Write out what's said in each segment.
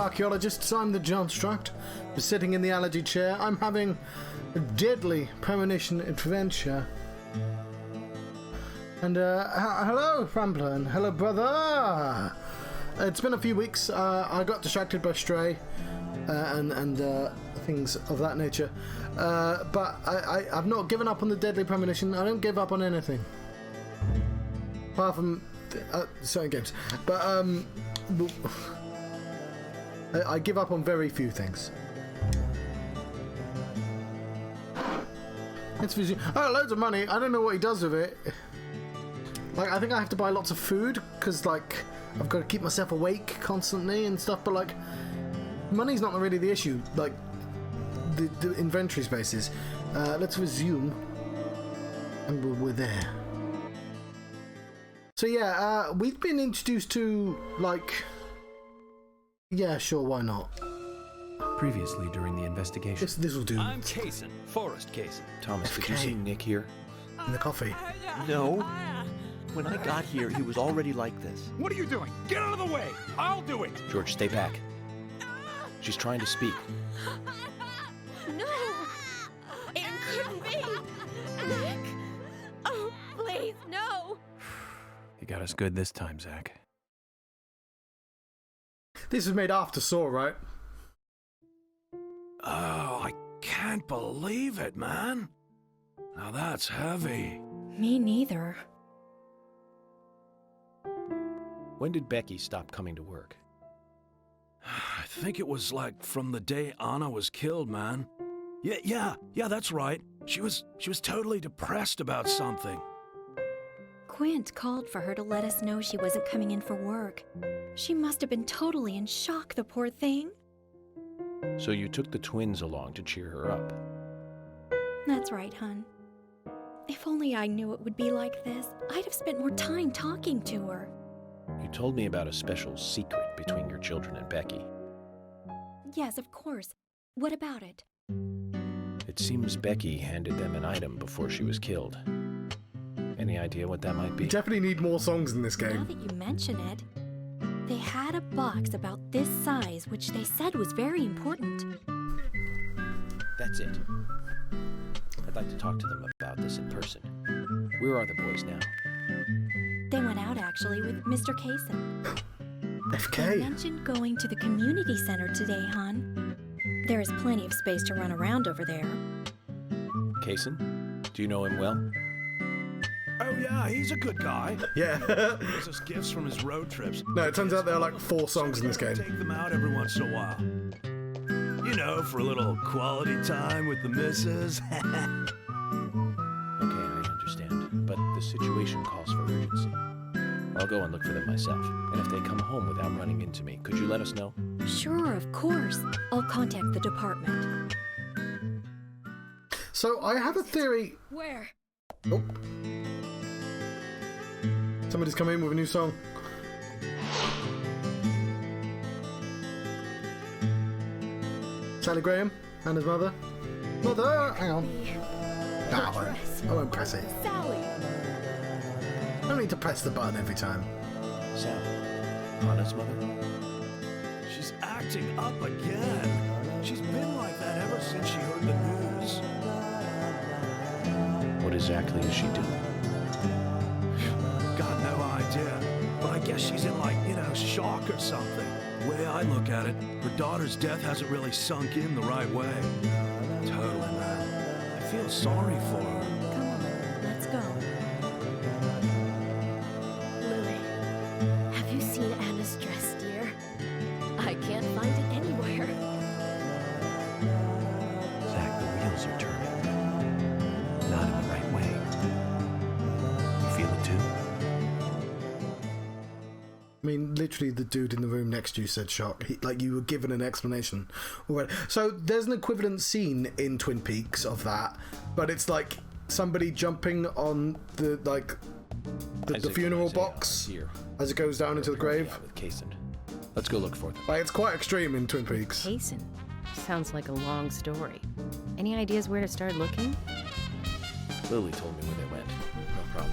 archaeologists. I'm the John Struct. I'm sitting in the allergy chair. I'm having a deadly premonition adventure. And, hello, Rambler, and hello, brother! It's been a few weeks. I got distracted by Stray, and things of that nature. But I've not given up on the deadly premonition. I don't give up on anything. Apart from certain games. But, I give up on very few things. It's loads of money. I don't know what he does with it. Like, I think I have to buy lots of food because, like, I've got to keep myself awake constantly and stuff. But, like, money's not really the issue. Like, the inventory spaces. Let's resume, and we're there. So yeah, we've been introduced to, like, yeah, sure, why not? Previously during the investigation. This will do. I'm Kaysen, Forrest Kaysen. Thomas, did you see Nick here? In the coffee. No. When I got here, he was already like this. What are you doing? Get out of the way! I'll do it! George, stay back. She's trying to speak. No! It couldn't be! Nick! Oh, please, no! You got us good this time, Zach. This was made after Saw, right? Oh, I can't believe it, man. Now that's heavy. Me neither. When did Becky stop coming to work? I think it was like from the day Anna was killed, man. Yeah, that's right. She was totally depressed about something. Quint called for her to let us know she wasn't coming in for work. She must have been totally in shock, the poor thing. So you took the twins along to cheer her up? That's right, hon. If only I knew it would be like this, I'd have spent more time talking to her. You told me about a special secret between your children and Becky. Yes, of course. What about it? It seems Becky handed them an item before she was killed. Any idea what that might be? We definitely need more songs in this Now game. that you mention it, they had a box about this size, which they said was very important. That's it. I'd like to talk to them about this in person. Where are the boys now? They went out, actually, with Mr. Kaysen. They FK. mentioned going to the community center today, hon. There is plenty of space to run around over there. Kaysen? Do you know him well? Oh yeah, he's a good guy. Yeah. Gives us gifts from his road trips. No, it turns out there are like 4 songs in this game. Take them out every once in a while. You know, for a little quality time with the missus. Okay, I understand. But the situation calls for urgency. I'll go and look for them myself. And if they come home without running into me, could you let us know? Sure, of course. I'll contact the department. So I have a theory. Where? Oh. Somebody's come in with a new song. Sally Graham and his mother. Mother! Hang on. Nah, I won't press it. Sally! I don't need to press the button every time. Sal, Anna's mother? She's acting up again. She's been like that ever since she heard the news. What exactly is she doing? Got no idea. But I guess she's in like, shock or something. The way I look at it, her daughter's death hasn't really sunk in the right way. Totally, man. I feel sorry for her. Come on, let's go. Lily, have you seen Anna's dress, dear? I can't find it anywhere. Zach, the wheels are turning. Not in the right way. You feel it too? I mean, literally, the dude in the room next to you said shock. You were given an explanation already. So there's an equivalent scene in Twin Peaks of that, but it's like somebody jumping on the funeral box here. as it goes down into the grave. With Kaysen. Let's go look for them. Like, it's quite extreme in Twin Peaks. Kaysen. Sounds like a long story. Any ideas where to start looking? Lily told me where they went. No problem.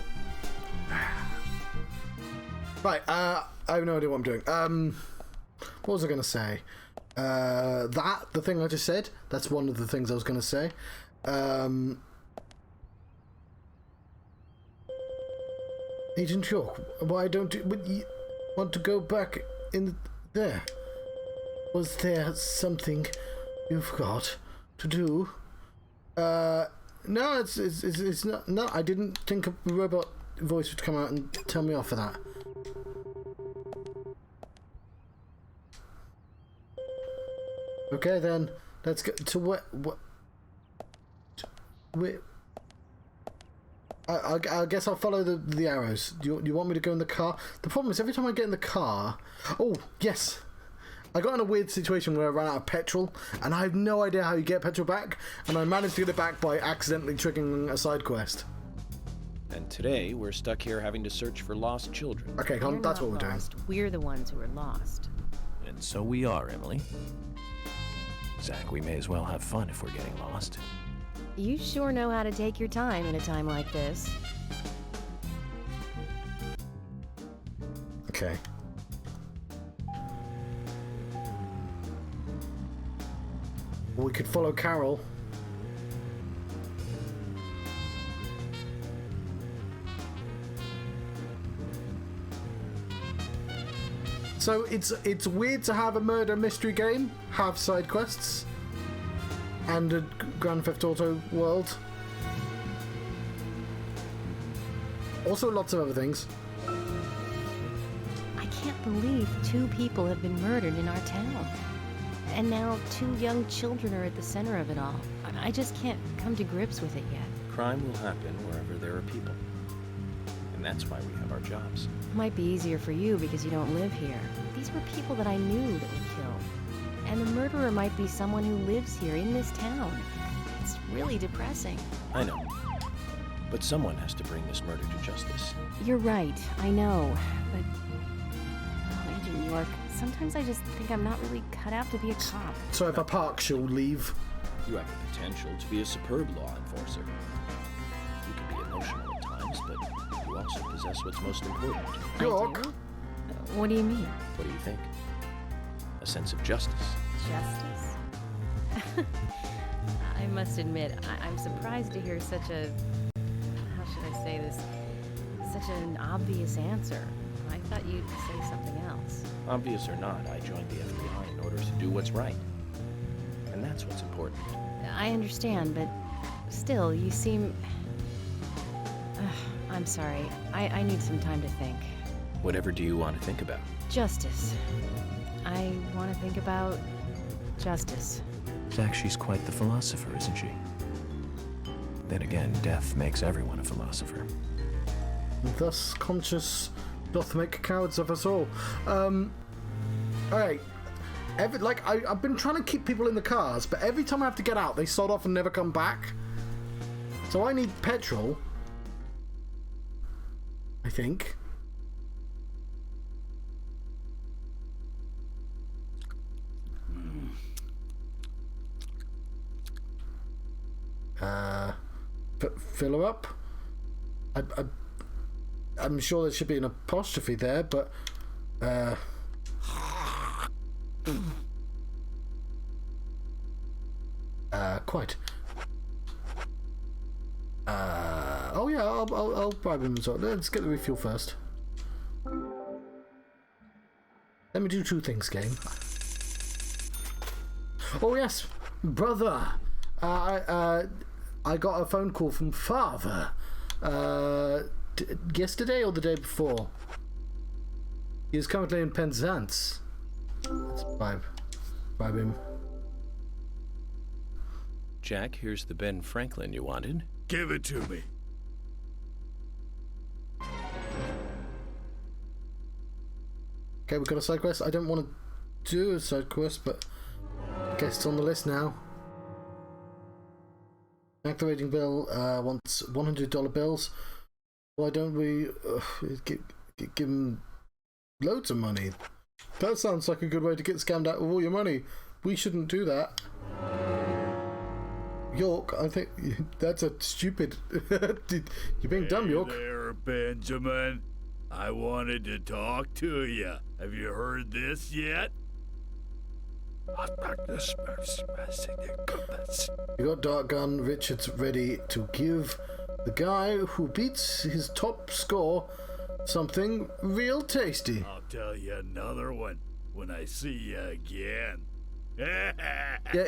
Right, I have no idea what I'm doing. What was I going to say? The thing I just said, that's one of the things I was going to say. Agent York, why don't you want to go back in there? Was there something you forgot to do? No, it's not. No, I didn't think a robot voice would come out and tell me off for that. Okay, then let's get to what. I guess I'll follow the arrows. Do you want me to go in the car? The problem is every time I get in the car... Oh, yes. I got in a weird situation where I ran out of petrol, and I have no idea how you get petrol back, and I managed to get it back by accidentally triggering a side quest. And today, we're stuck here having to search for lost children. Okay, You're that's what not we're lost. We're the ones who are lost. And so we are, Emily. Zach, we may as well have fun if we're getting lost. You sure know how to take your time in a time like this. Okay. We could follow Carol. So it's weird to have a murder mystery game, have side quests, and a Grand Theft Auto world. Also lots of other things. I can't believe 2 people have been murdered in our town. And now 2 young children are at the center of it all. I just can't come to grips with it yet. Crime will happen wherever there are people. And that's why we have our jobs. Might be easier for you because you don't live here. These were people that I knew that were killed. And the murderer might be someone who lives here in this town. It's really depressing. I know. But someone has to bring this murder to justice. You're right, I know. But, Agent York, sometimes I just think I'm not really cut out to be a cop. So if I park, she'll leave. You have the potential to be a superb law enforcer. You can be emotional at times, but you also possess what's most important. York? I do? What do you mean? What do you think? A sense of justice. Justice? I must admit, I'm surprised to hear such a... How should I say this? Such an obvious answer. I thought you'd say something else. Obvious or not, I joined the FBI in order to do what's right. And that's what's important. I understand, but still, you seem... I'm sorry. I need some time to think. Whatever do you want to think about? Justice. I want to think about justice. Zach, she's quite the philosopher, isn't she? Then again, death makes everyone a philosopher. Thus conscious doth make cowards of us all. Alright. I've been trying to keep people in the cars, but every time I have to get out, they sod off and never come back. So I need petrol. I think. Fill her up. I'm sure there should be an apostrophe there, but quite. Oh yeah, I'll bribe him as well. Let's get the refuel first. Let me do 2 things, game. Oh yes, brother. I got a phone call from father yesterday or the day before. He is currently in Penzance. Let's bribe him. Jack, here's the Ben Franklin you wanted. Give it to me. Okay, we've got a side quest. I don't want to do a side quest, but I guess it's on the list now. Activating bill wants $100 bills. Why don't we give him loads of money? That sounds like a good way to get scammed out of all your money. We shouldn't do that. York, I think that's a stupid... You're being dumb, York. Hey there, Benjamin. I wanted to talk to you. Have you heard this yet? You got Dark Gun. Richard's ready to give the guy who beats his top score something real tasty. I'll tell you another one when I see you again. Yeah,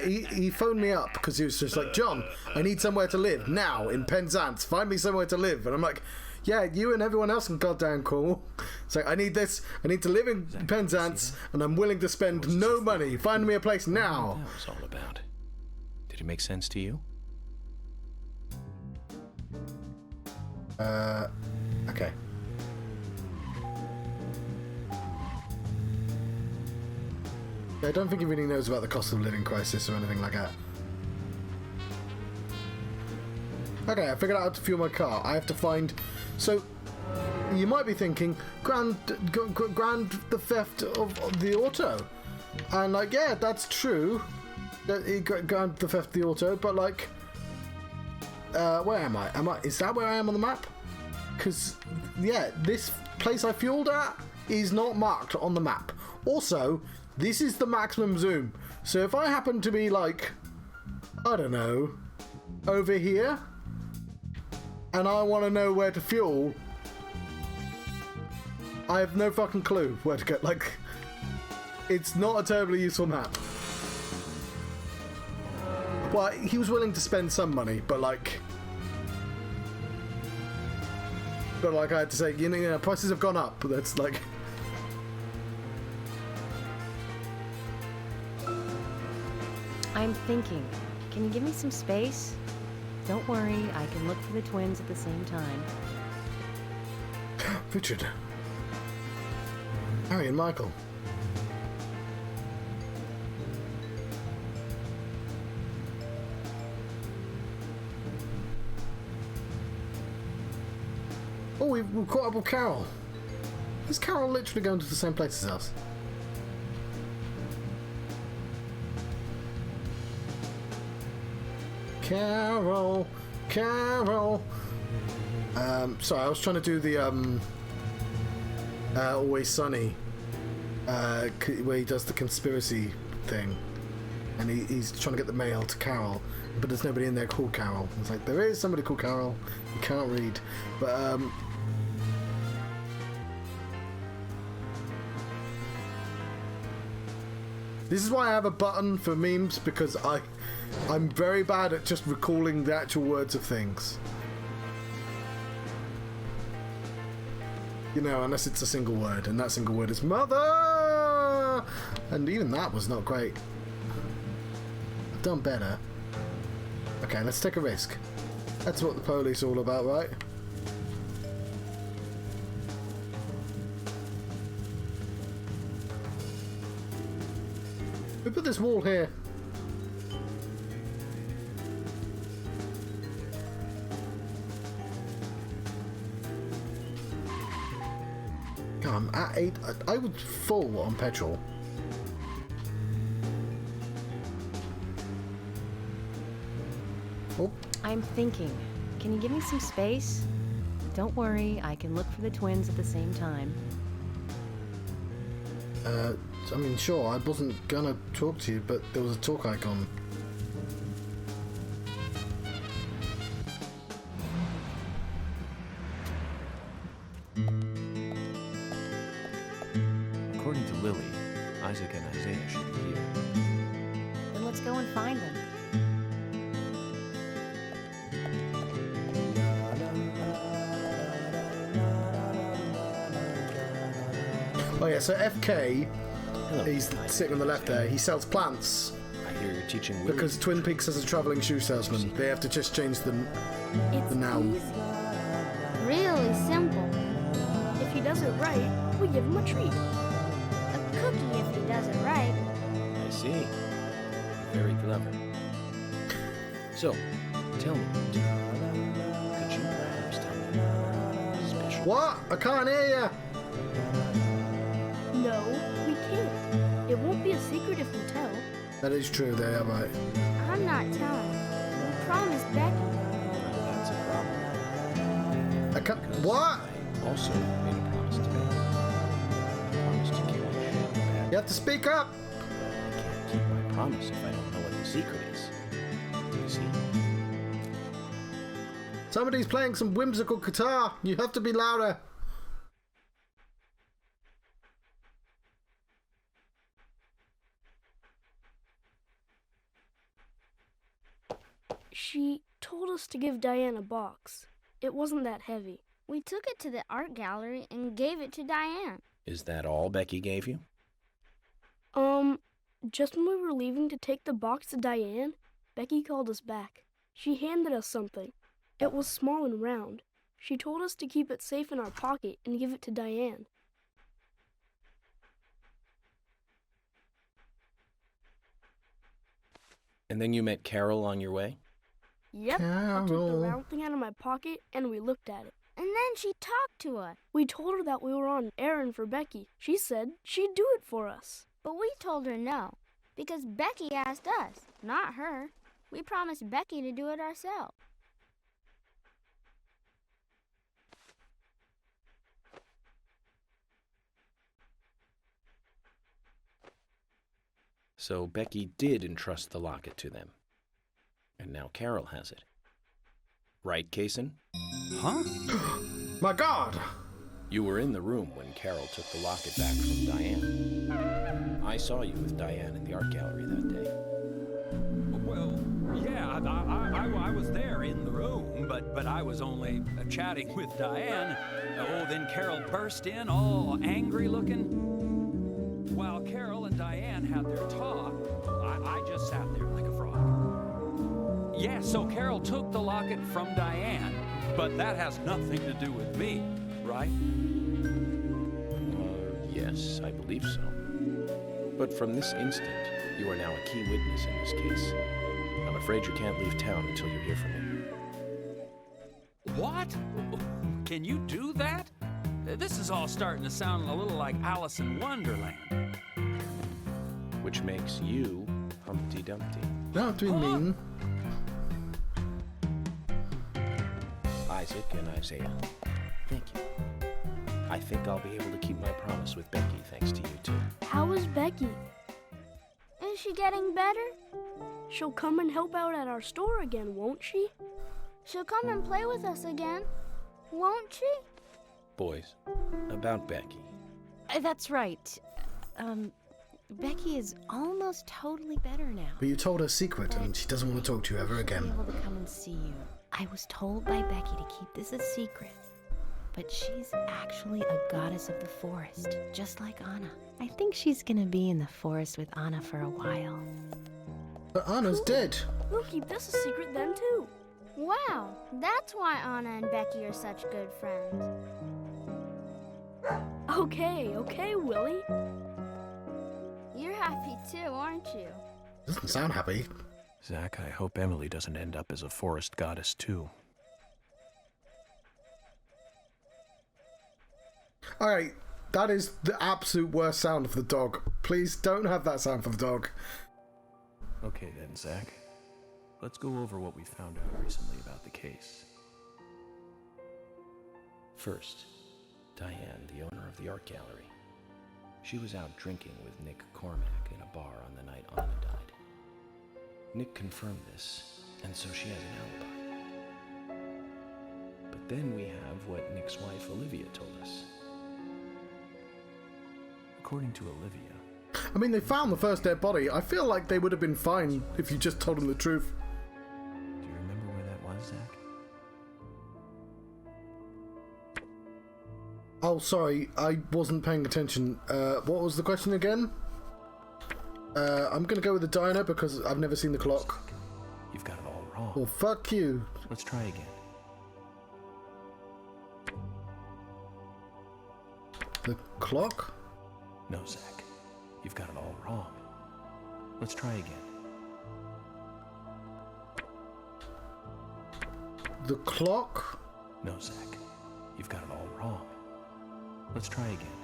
he phoned me up because he was just like, John, I need somewhere to live now in Penzance. Find me somewhere to live. And I'm like, yeah, you and everyone else can goddamn call. It's like, I need this. I need to live in Penzance, and I'm willing to spend no money. Find me a place now. What was all about? Did it make sense to you? Okay. I don't think he really knows about the cost of living crisis or anything like that. Okay, I figured out how to fuel my car. I have to find... So, you might be thinking, Grand the theft of the auto. And, like, yeah, that's true. Grand the theft of the auto, but, like... where am I? Is that where I am on the map? Because, yeah, this place I fueled at is not marked on the map. Also, this is the maximum zoom. So if I happen to be, like, I don't know, over here, and I want to know where to fuel, I have no fucking clue where to go. Like, it's not a terribly useful map. Well, he was willing to spend some money, but like I had to say, you know, prices have gone up. That's like... I'm thinking. Can you give me some space? Don't worry, I can look for the twins at the same time. Richard. Harry and Michael. Oh, we've caught up with Carol. Is Carol literally going to the same place as us? Carol. Sorry, I was trying to do the Always Sunny, where he does the conspiracy thing, and he's trying to get the mail to Carol, but there's nobody in there called Carol. It's like, there is somebody called Carol. You can't read, but this is why I have a button for memes, because I'm very bad at just recalling the actual words of things. You know, unless it's a single word, and that single word is mother! And even that was not great. I've done better. Okay, let's take a risk. That's what the police are all about, right? We put this wall here. God, I'm at 8. I was full on petrol. Oh. I'm thinking. Can you give me some space? Don't worry, I can look for the twins at the same time. I mean, sure, I wasn't gonna talk to you, but there was a talk icon. According to Lily, Isaac and Isaiah should be here. Then let's go and find them. Oh yeah, so FK, Hello, he's Isaac. sitting on the left there, he sells plants. I hear you're teaching Willie. Because Twin Peaks has a travelling shoe salesman. They have to just change the It's noun. easy. Really simple. If he does it right, we give him a treat. A cookie if he does it right. I see. Very clever. So, tell me, could you perhaps tell me anything special? What? I can't hear you. No, we can't. It won't be a secret if we tell. That is true, they are right. I'm not telling. We promised Becky. That's a problem. I can't. What? I also made a promise to me. I promised to keep my bad. You have to speak up. I can't keep my promise if I don't know what the secret is. You see? Somebody's playing some whimsical guitar. You have to be louder. She told us to give Diane a box. It wasn't that heavy. We took it to the art gallery and gave it to Diane. Is that all Becky gave you? Just when we were leaving to take the box to Diane, Becky called us back. She handed us something. It was small and round. She told us to keep it safe in our pocket and give it to Diane. And then you met Carol on your way? Yep, I took the Carol. round thing out of my pocket and we looked at it. And then she talked to us. We told her that we were on an errand for Becky. She said she'd do it for us. But we told her no, because Becky asked us, not her. We promised Becky to do it ourselves. So Becky did entrust the locket to them. And now Carol has it. Right, Kaysen? Huh? My God! You were in the room when Carol took the locket back from Diane. I saw you with Diane in the art gallery that day. Well, yeah, I was there in the room, but I was only chatting with Diane. Oh, then Carol burst in, all angry looking. While Carol and Diane had their talk, I just sat there like a frog. Yeah, so Carol took the locket from Diane, but that has nothing to do with me, right? Yes, I believe so. But from this instant, you are now a key witness in this case. I'm afraid you can't leave town until you hear from me. What? Can you do that? This is all starting to sound a little like Alice in Wonderland. Which makes you Humpty Dumpty. Don't have to be mean. Isaac and Isaiah, thank you. I think I'll be able to keep my promise with Becky thanks to you two. How is Becky? Is she getting better? She'll come and help out at our store again, won't she? She'll come and play with us again, won't she? Boys, about Becky. That's right. Becky is almost totally better now. But you told her secret and she doesn't want to talk to you ever She'll again. be able to come and see you. I was told by Becky to keep this a secret, but she's actually a goddess of the forest, just like Anna. I think she's gonna be in the forest with Anna for a while. But Anna's dead. We'll keep this a secret then, too. Wow, that's why Anna and Becky are such good friends. Okay, Willie. You're happy too, aren't you? Doesn't sound happy. Zach, I hope Emily doesn't end up as a forest goddess too. Alright, that is the absolute worst sound of the dog. Please don't have that sound for the dog. Okay then, Zach. Let's go over what we found out recently about the case. First, Diane, the owner of the art gallery. She was out drinking with Nick Cormack in a bar on the night Anna died. Nick confirmed this, and so she has an alibi. But then we have what Nick's wife Olivia told us. According to Olivia, I mean, they found the first dead body. I feel like they would have been fine if you just told them the truth. do you remember where that was, Zach? Oh, sorry, I wasn't paying attention. What was the question again? I'm gonna go with the diner because I've never seen the clock. You've got it all wrong. Well, fuck you. Let's try again. The clock? No, Zach. You've got it all wrong. Let's try again. The clock? No, Zach. You've got it all wrong. Let's try again.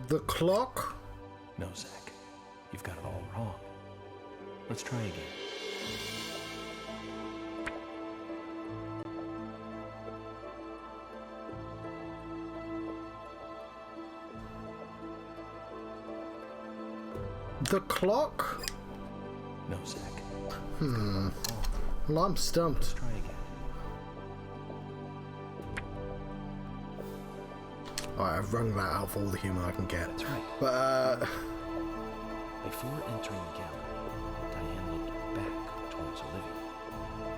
The clock? No, Zach. You've got it all wrong. Let's try again. The clock? No, Zach. Well, I'm stumped. Let's try again. Alright, I've wrung that out for all the humour I can get. That's right. But, Before entering the gallery, Diane looked back towards Olivia,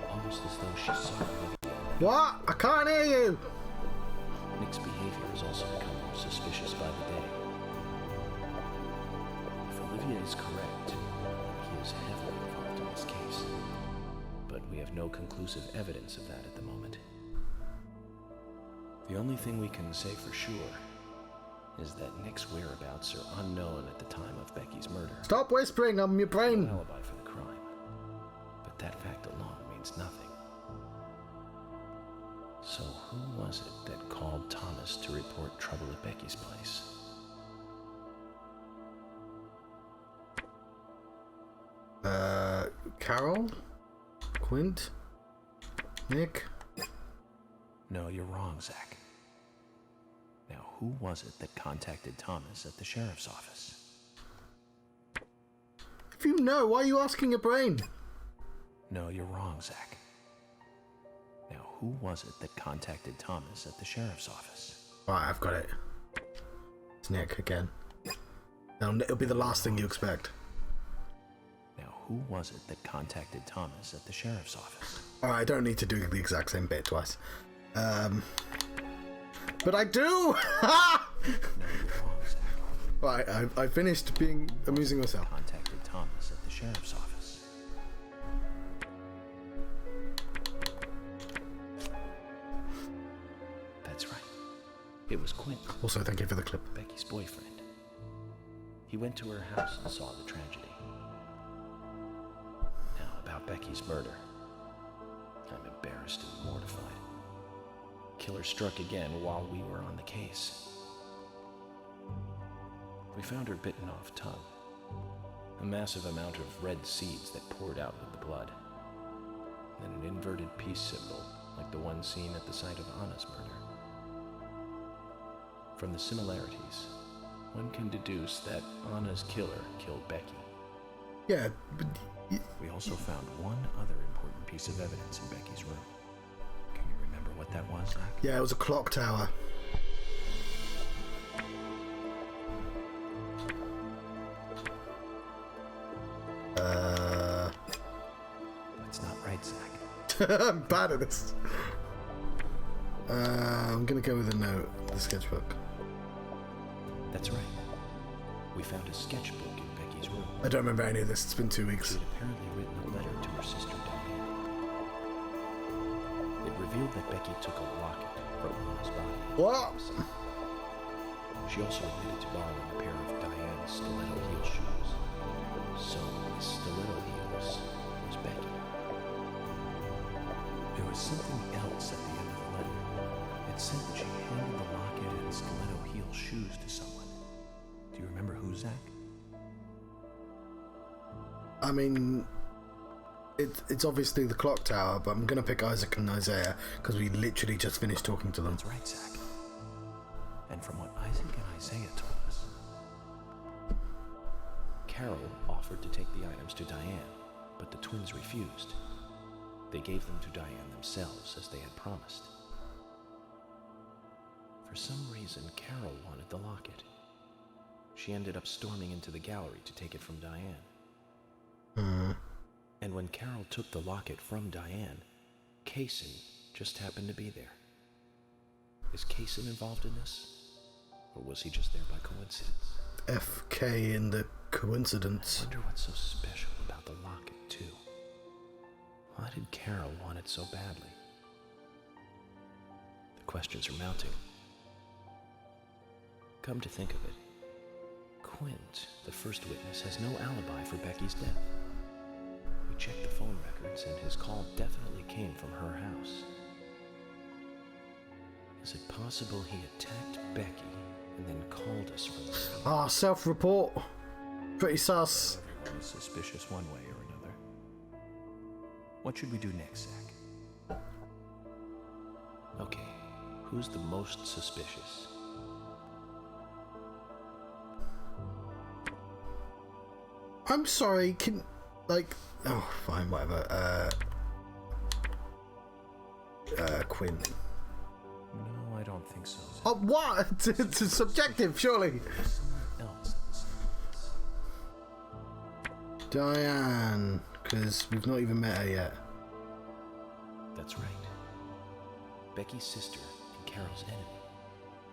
almost as though she saw Olivia. what? I can't hear you! Nick's behavior has also become more suspicious by the day. If Olivia is correct, he is heavily involved in this case. But we have no conclusive evidence of that at the moment. The only thing we can say for sure is that Nick's whereabouts are unknown at the time of Becky's murder. Stop whispering, I'm your No brain! alibi for the crime, but that fact alone means nothing. So who was it that called Thomas to report trouble at Becky's place? Carol? Quint? Nick? No, you're wrong, Zach. Now, who was it that contacted Thomas at the sheriff's office? If you know, why are you asking your brain? No, you're wrong, Zach. Now, who was it that contacted Thomas at the sheriff's office? Right, I've got it. It's Nick again. Now, it'll be the last thing you expect. Now, who was it that contacted Thomas at the sheriff's office? Alright, I don't need to do the exact same bit twice. But I do! Ha! No, you're wrong, Zach. Right, I finished amusing myself. Contacted Thomas at the sheriff's office. That's right. It was Quint, Also, thank you for the clip. Becky's boyfriend. He went to her house and saw the tragedy. Now, about Becky's murder. I'm embarrassed and mortified. Killer struck again while we were on the case. We found her bitten off tongue. A massive amount of red seeds that poured out with the blood. And an inverted peace symbol, like the one seen at the site of Anna's murder. From the similarities, one can deduce that Anna's killer killed Becky. Yeah, but We also found one other important piece of evidence in Becky's room. Can you remember what that was, Zach? yeah, it was a clock tower. That's not right, Zach. I'm bad at this. I'm gonna go with a note, the sketchbook. That's right. We found a sketchbook in Becky's room. I don't remember any of this, it's been 2 weeks. She had apparently written a letter to her sister Diane. It revealed that Becky took a locket from Anna's body. What? She also admitted to borrowing a pair of Diane's stiletto heel shoes. So the stiletto heels was Becky. There was something else at the end of the letter. It said that she handed the locket and stiletto heel shoes to someone. Do you remember who, Zach? I mean, it's obviously the clock tower, but I'm gonna pick Isaac and Isaiah because we literally just finished talking to them. That's right, Zach. And from what Isaac and Isaiah told us, Carol offered to take the items to Diane, but the twins refused. They gave them to Diane themselves, as they had promised. For some reason, Carol wanted the locket. She ended up storming into the gallery to take it from Diane. And when Carol took the locket from Diane, Kaysen just happened to be there. Is Kaysen involved in this? Or was he just there by coincidence? FK in the coincidence. I wonder what's so special about the locket, too. Why did Carol want it so badly? The questions are mounting. Come to think of it, Quint, the first witness, has no alibi for Becky's death. We checked the phone records, and his call definitely came from her house. Is it possible he attacked Becky and then called us from the scene? Ah, self-report. Pretty sus. Everyone is suspicious one way or another. What should we do next, Zach? Okay, who's the most suspicious? I'm sorry, oh, fine, whatever. Quinn. No, I don't think so. Oh, what? It's subjective, surely. No. Diane, because we've not even met her yet. That's right. Becky's sister and Carol's enemy,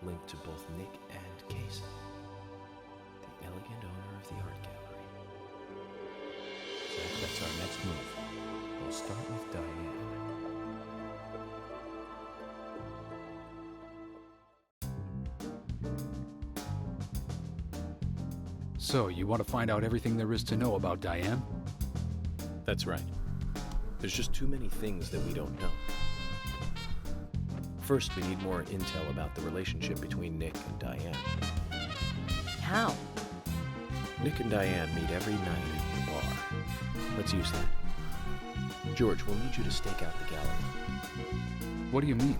linked to both Nick and Casey. The elegant owner of the art gallery. So that's our next move. We'll start with Diane. So, you want to find out everything there is to know about Diane? That's right. There's just too many things that we don't know. First, we need more intel about the relationship between Nick and Diane. How? Nick and Diane meet every night at the bar. Let's use that. George, we'll need you to stake out the gallery. What do you mean?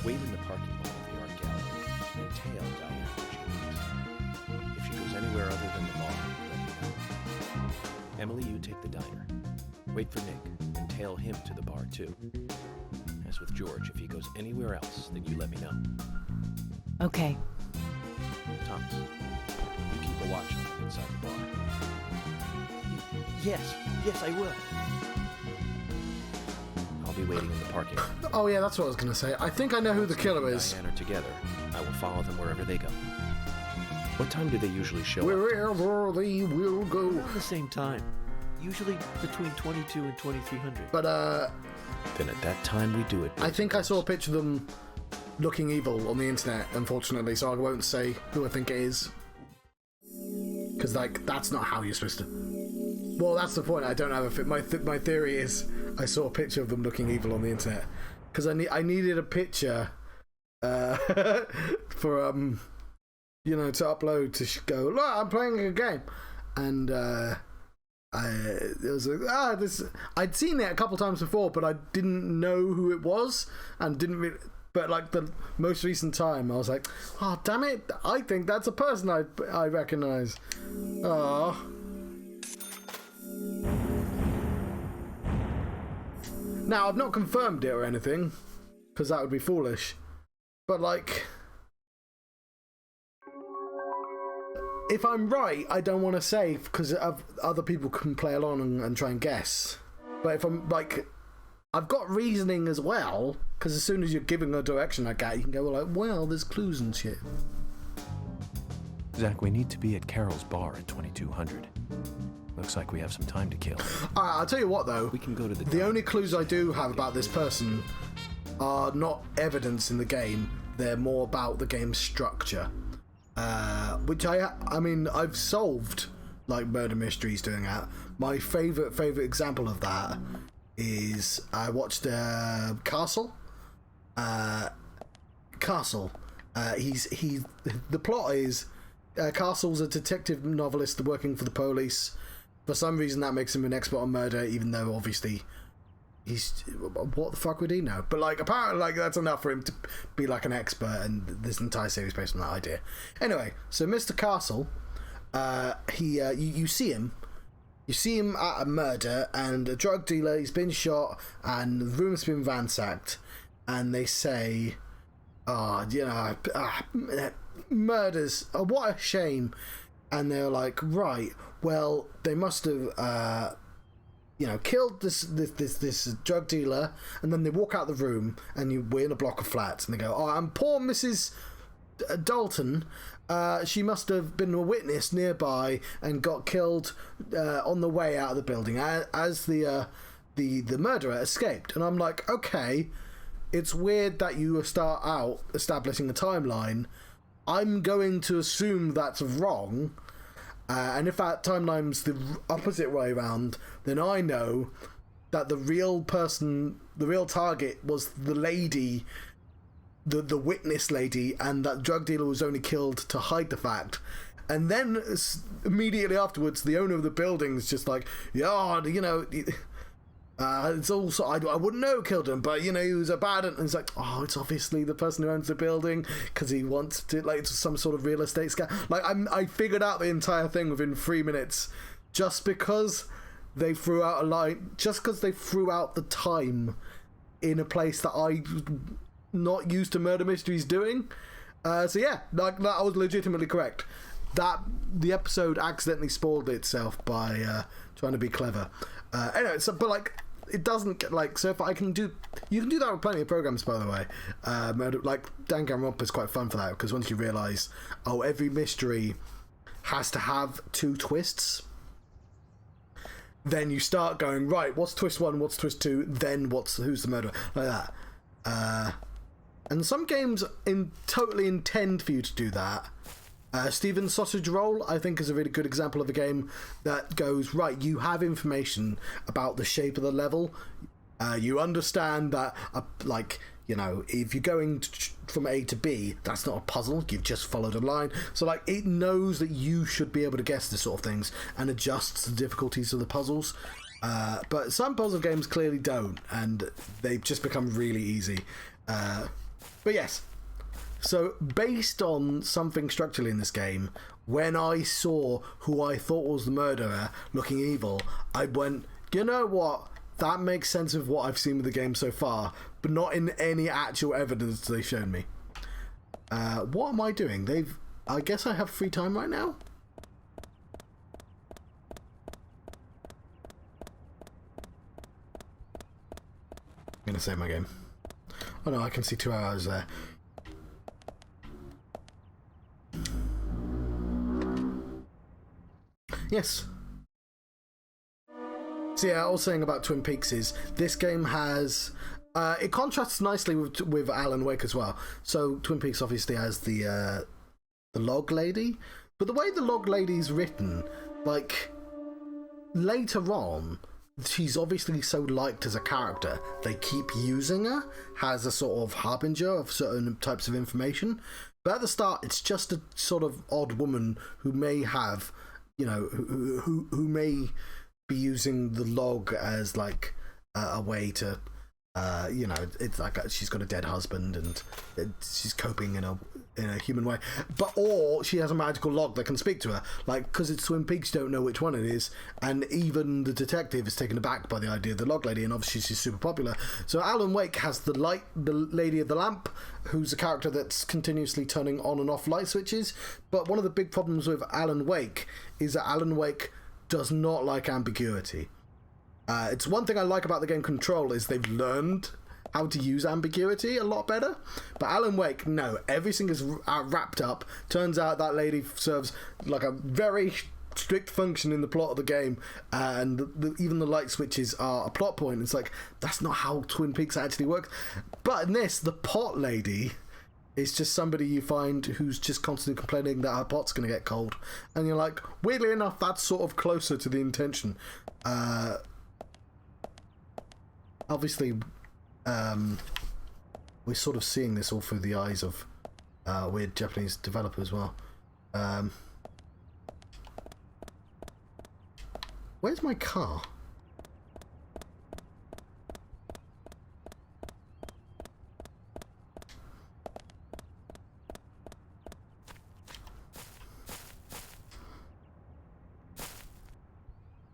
Wait in the parking lot of the art gallery and tail Diane when she leaves. If she goes anywhere other than the bar, let me know. Emily, you take the diner. Wait for Nick and tail him to the bar too. As with George, if he goes anywhere else, then you let me know. Okay. Thomas, you keep a watch on him inside the bar. Yes, I will. I'll be waiting in the parking lot. Oh yeah, that's what I was going to say. I think I know who the killer is. Diane are together. I will follow them wherever they go. What time do they usually show up? Wherever they will go. At the same time. Usually between 22 and 2300. But Then at that time we do it. I think I saw a picture of them looking evil on the internet, unfortunately, so I won't say who I think it is. Because, that's not how you're supposed to... Well, that's the point. I don't have a... My theory is I saw a picture of them looking evil on the internet. Because I needed a picture for, to upload to go, look, I'm playing a game. And, it was like, I'd seen it a couple times before, but I didn't know who it was, and didn't really. But the most recent time, I was like, oh damn it! I think that's a person I recognise. Oh. Now I've not confirmed it or anything, because that would be foolish. But if I'm right, I don't want to say because other people can play along and try and guess. But if I'm I've got reasoning as well, because as soon as you're giving a direction like that, you can go well, there's clues and shit. Zach, we need to be at Carol's bar at 2200. Looks like we have some time to kill. I'll tell you what though. We can go to the only clues I do have about this person are not evidence in the game. They're more about the game's structure. Which I've solved murder mysteries doing that. My favorite example of that is I watched Castle. Castle. The plot is Castle's a detective novelist working for the police. For some reason, that makes him an expert on murder, even though obviously what the fuck would he know? But apparently that's enough for him to be an expert, and this entire series based on that idea. Anyway, so Mr. Castle, you see him at a murder and a drug dealer. He's been shot and the room's been ransacked, and they say, murders. Oh, what a shame. And they're like, right, well, they must have killed this drug dealer, and then they walk out the room, and we're in a block of flats, and they go, and poor Mrs. Dalton, she must have been a witness nearby and got killed on the way out of the building as the murderer escaped. And I'm like, okay, it's weird that you start out establishing a timeline. I'm going to assume that's wrong. And if that timeline's the opposite way around, then I know that the real target was the lady, the witness lady, and that drug dealer was only killed to hide the fact. And then immediately afterwards, the owner of the building is just like, It's also, I wouldn't know who killed him, but, you know, he was a bad, and it's like, oh, it's obviously the person who owns the building, because he wants to, like, it's some sort of real estate scam. Like, I figured out the entire thing within 3 minutes, just because they threw out a line, just because they threw out the time in a place that I'm not used to murder mysteries doing. So yeah, like, that, I was legitimately correct. That, the episode accidentally spoiled itself by trying to be clever. Anyway, so, but, like, it doesn't get, like, so if I can do, you can do that with plenty of programs, by the way. Like, Danganronpa is quite fun for that, because once you realise, oh, every mystery has to have 2 twists, then you start going, right, what's twist 1, what's twist 2, then who's the murderer, like that. And some games totally intend for you to do that. Steven's Sausage Roll, I think, is a really good example of a game that goes, right, you have information about the shape of the level. You understand that, like, you know, if you're going from A to B, that's not a puzzle, you've just followed a line. So, like, it knows that you should be able to guess this sort of things and adjusts the difficulties of the puzzles. But some puzzle games clearly don't, and they've just become really easy. But yes. So, based on something structurally in this game, when I saw who I thought was the murderer looking evil, I went, you know what? That makes sense of what I've seen with the game so far, but not in any actual evidence they've shown me. What am I doing? I guess I have free time right now? I'm gonna save my game. Oh no, I can see 2 hours there. Yes. So yeah, I was saying about Twin Peaks is this game has it contrasts nicely with Alan Wake as well. So Twin Peaks obviously has the log lady, but the way the log lady's written, like, later on, she's obviously so liked as a character, they keep using her as a sort of harbinger of certain types of information. But at the start, it's just a sort of odd woman who may have, you know, who may be using the log as, like, a way to, you know, it's like she's got a dead husband and she's coping in a human way, or she has a magical log that can speak to her. Like, because it's Twin Peaks, you don't know which one it is, and even the detective is taken aback by the idea of the log lady, and obviously she's super popular. So Alan Wake has the lady of the lamp, who's a character that's continuously turning on and off light switches. But one of the big problems with Alan Wake is that Alan Wake does not like ambiguity. It's one thing I like about the game Control is they've learned how to use ambiguity a lot better. But Alan Wake, no, everything is wrapped up. Turns out that lady serves like a very strict function in the plot of the game, and even the light switches are a plot point. It's like, that's not how Twin Peaks actually works. But in this, the pot lady is just somebody you find who's just constantly complaining that her pot's going to get cold. And you're like, weirdly enough, that's sort of closer to the intention. Obviously, we're sort of seeing this all through the eyes of a weird Japanese developer as well. Where's my car?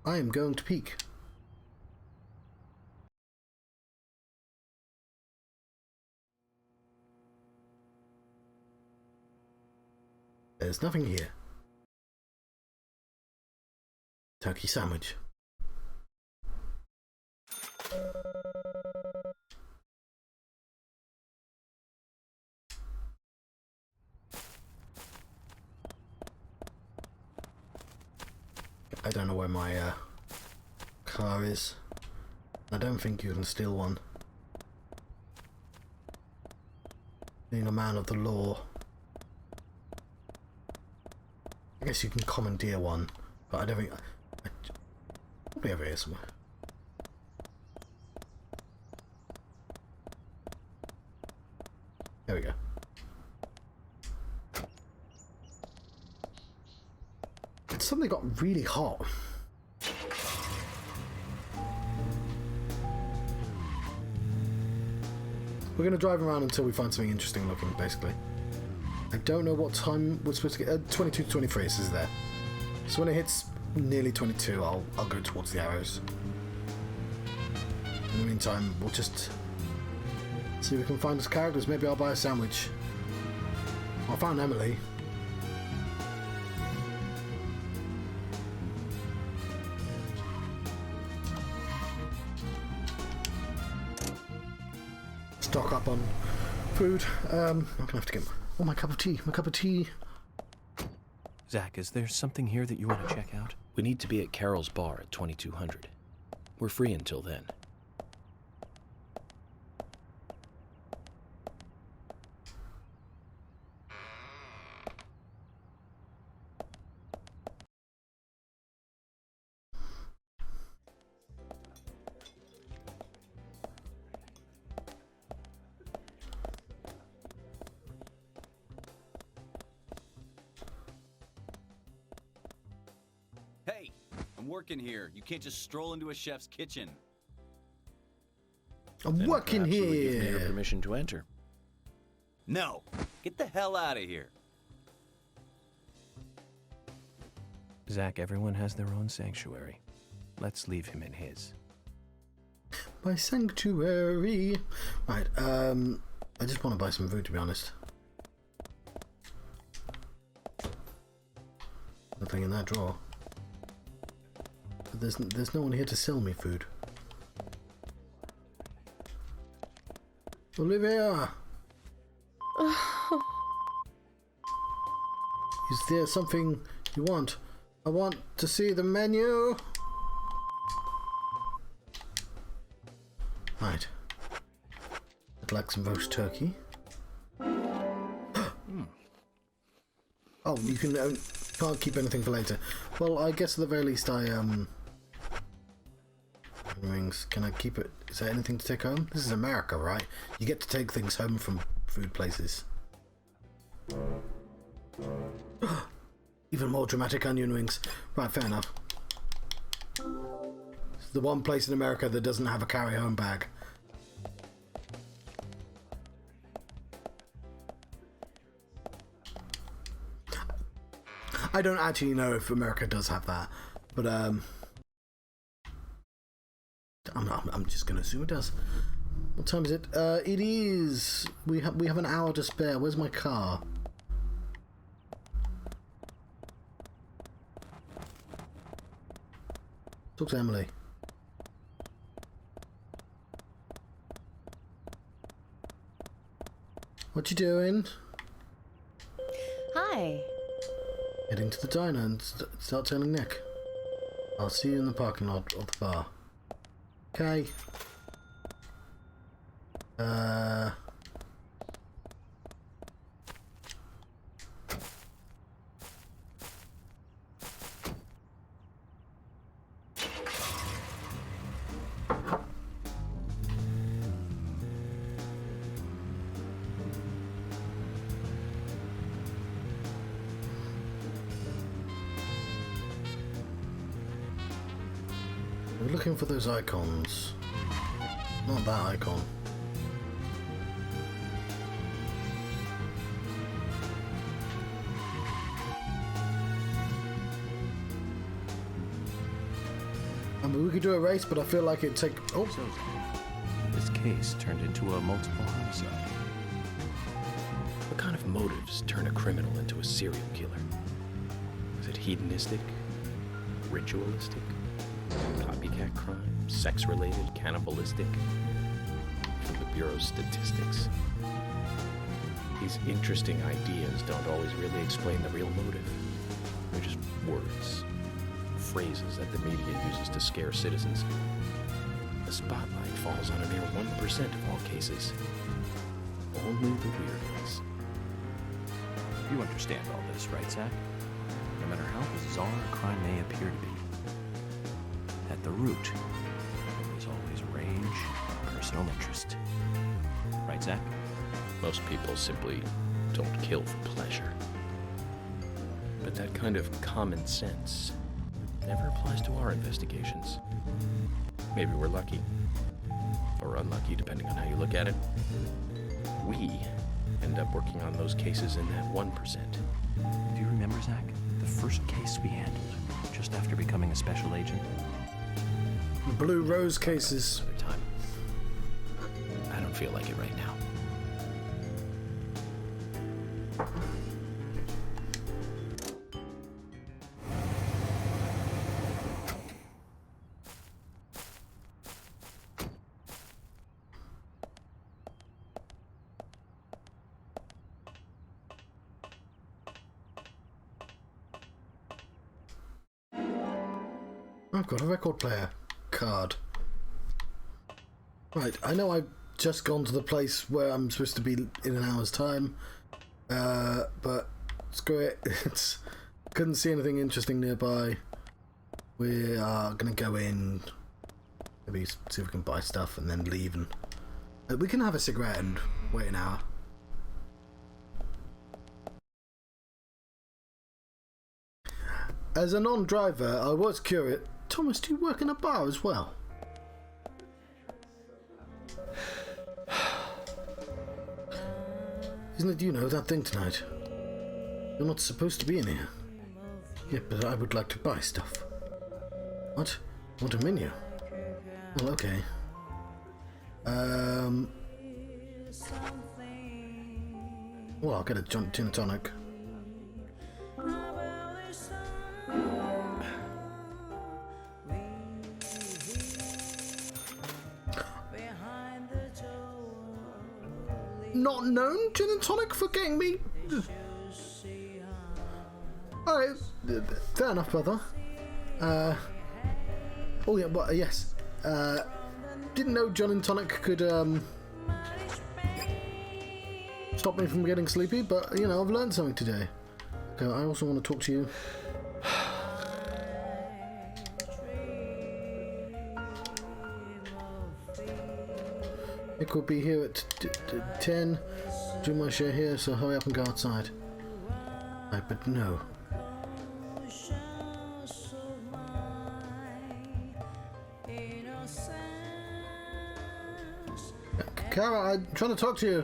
I am going to peek. There's nothing here. Turkey sandwich. I don't know where my car is. I don't think you can steal one. Being a man of the law. I guess you can commandeer one, but I don't think... probably over here somewhere. There we go. It suddenly got really hot. we're going to drive around until we find something interesting looking, basically. I don't know what time we're supposed to get. 22 to 23 is there. So when it hits nearly 22, I'll go towards the arrows. In the meantime, we'll just see if we can find us characters. Maybe I'll buy a sandwich. I found Emily. Stock up on food. I'm gonna have to get my cup of tea. My cup of tea. Zach, is there something here that you want to check out? We need to be at Carol's bar at 2200. We're free until then. Hey, I'm working here. You can't just stroll into a chef's kitchen. I'm Then working perhaps you would give me your here. permission to enter. No, get the hell out of here. Zach, everyone has their own sanctuary. Let's leave him in his. My sanctuary. Right. I just want to buy some food, to be honest. Nothing in that drawer. But there's no one here to sell me food. Olivia! Is there something you want? I want to see the menu. Right. I'd like some roast turkey. Oh, you can't keep anything for later. Well, I guess at the very least rings. Can I keep it? Is there anything to take home? This is America, right? You get to take things home from food places. Even more dramatic onion rings. Right, fair enough. It's the one place in America that doesn't have a carry-home bag. I don't actually know if America does have that, but I'm just going to assume it does. What time is it? It is. We have an hour to spare. Where's my car? Talk to Emily. What you doing? Hi. Heading to the diner and start telling Nick. I'll see you in the parking lot of the bar. Okay. We're looking for those icons. Not that icon. I mean, we could do a race, but I feel like it'd take... Oh! So, this case turned into a multiple homicide. What kind of motives turn a criminal into a serial killer? Is it hedonistic? Ritualistic? Copycat crime? Sex-related? Cannibalistic? From the Bureau's statistics. These interesting ideas don't always really explain the real motive. They're just words. Phrases that the media uses to scare citizens. The spotlight falls on a mere 1% of all cases. Only the weirdos. You understand all this, right, Zach? No matter how bizarre a crime may appear to be, at the root, there is always rage and personal interest. Right, Zach? Most people simply don't kill for pleasure. But that kind of common sense never applies to our investigations. Maybe we're lucky. Or unlucky, depending on how you look at it. we end up working on those cases in that 1%. Do you remember, Zach? The first case we handled, just after becoming a special agent? Blue Rose cases. Another time. I don't feel like it right now. I've got a record player card. Right, I know I've just gone to the place where I'm supposed to be in an hour's time, but screw it. Couldn't see anything interesting nearby. We are gonna go in, maybe see if we can buy stuff and then leave, and we can have a cigarette and wait an hour. As a non-driver, I was curious. Thomas, do you work in a bar as well? Isn't it, you know, that thing tonight? You're not supposed to be in here. Yeah, but I would like to buy stuff. What? Want a menu? Well, okay. Well, I'll get a gin and tonic. Not known gin and tonic for getting me. Alright, fair enough, brother. Oh yeah, but yes. Didn't know gin and tonic could stop me from getting sleepy, but you know, I've learned something today. Okay, I also want to talk to you. It could be here at 10. Do my share here, so hurry up and go outside. Right, but no. Kara, I'm trying to talk to you.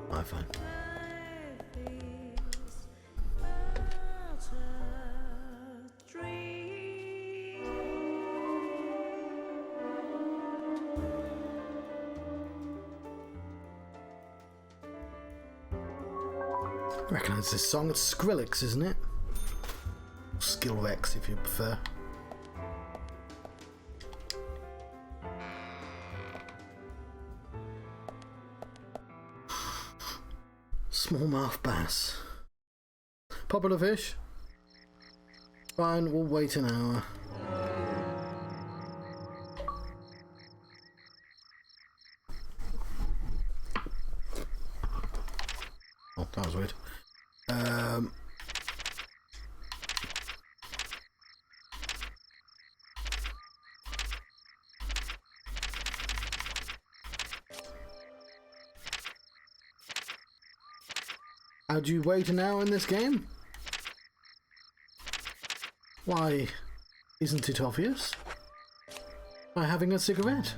Alright, fine. I recognise this song. It's Skrillex, isn't it? Skillrex, if you prefer. Smallmouth bass. Popular fish? Fine, we'll wait an hour. Oh, that was weird. How do you wait an hour in this game? Why, isn't it obvious? By having a cigarette.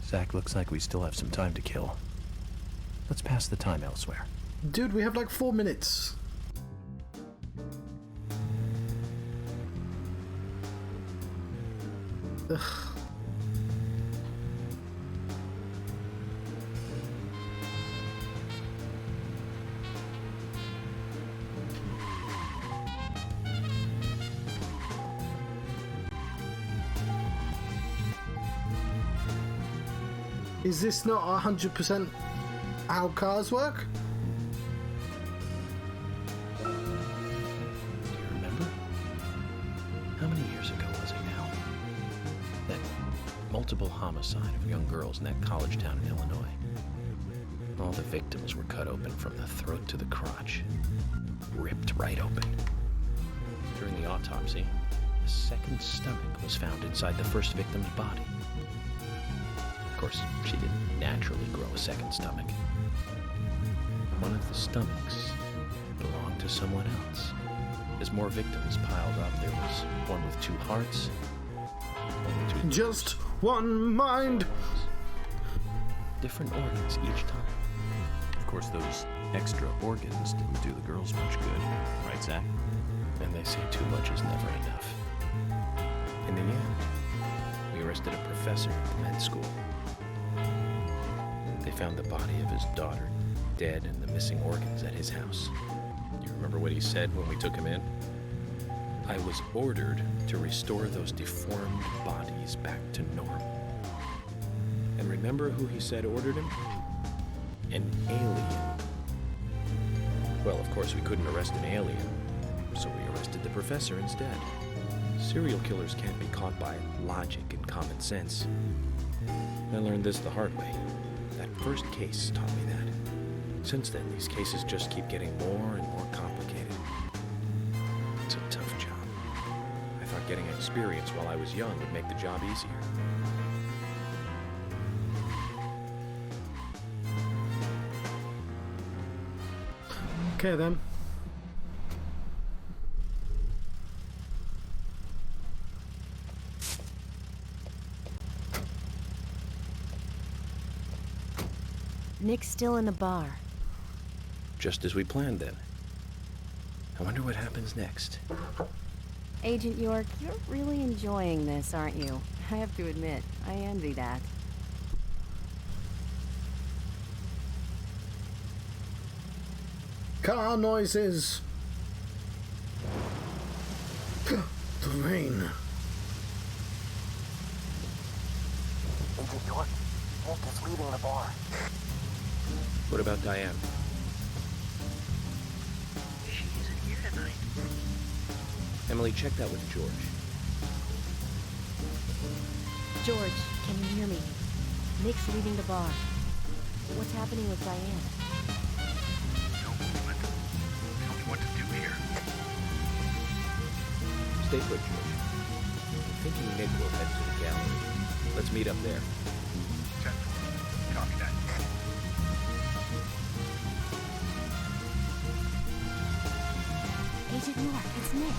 Zach, looks like we still have some time to kill. Let's pass the time elsewhere. Dude, we have like 4 minutes. Ugh. Is this not 100% how cars work? Do you remember? How many years ago was it now? That multiple homicide of young girls in that college town in Illinois. All the victims were cut open from the throat to the crotch. Ripped right open. During the autopsy, a second stomach was found inside the first victim's body. Of course, she didn't naturally grow a second stomach. One of the stomachs belonged to someone else. As more victims piled up, there was one with 2 hearts, one with 2 Just one mind. different organs each time. Of course, those extra organs didn't do the girls much good, right, Zach? And they say too much is never enough. In the end, we arrested a professor at the med school. They found the body of his daughter dead and the missing organs at his house. You remember what he said when we took him in? I was ordered to restore those deformed bodies back to normal. And remember who he said ordered him? An alien. Well, of course, we couldn't arrest an alien, so we arrested the professor instead. Serial killers can't be caught by logic and common sense. I learned this the hard way. That first case taught me that. Since then, these cases just keep getting more and more complicated. It's a tough job. I thought getting experience while I was young would make the job easier. Okay then. Nick's still in the bar. Just as we planned then. I wonder what happens next. Agent York, you're really enjoying this, aren't you? I have to admit, I envy that. Car noises. The rain. Agent York, Nick is leaving the bar. What about Diane? She isn't here tonight. Emily, check that with George. George, can you hear me? Nick's leaving the bar. What's happening with Diane? Tell me what to do here. Stay put, George. I'm thinking Nick will head to the gallery. Let's meet up there. 10-4. Copy that. Agent York, it's Nick.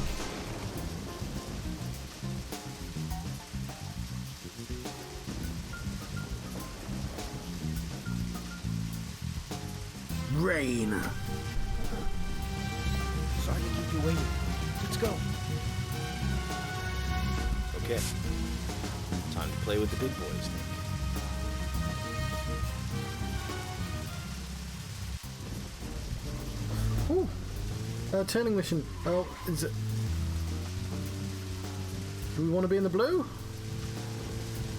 Rain. Sorry to keep you waiting. Let's go. Okay. Time to play with the big boys, Nick. Ooh. Turning mission. Oh, is it? Do we want to be in the blue?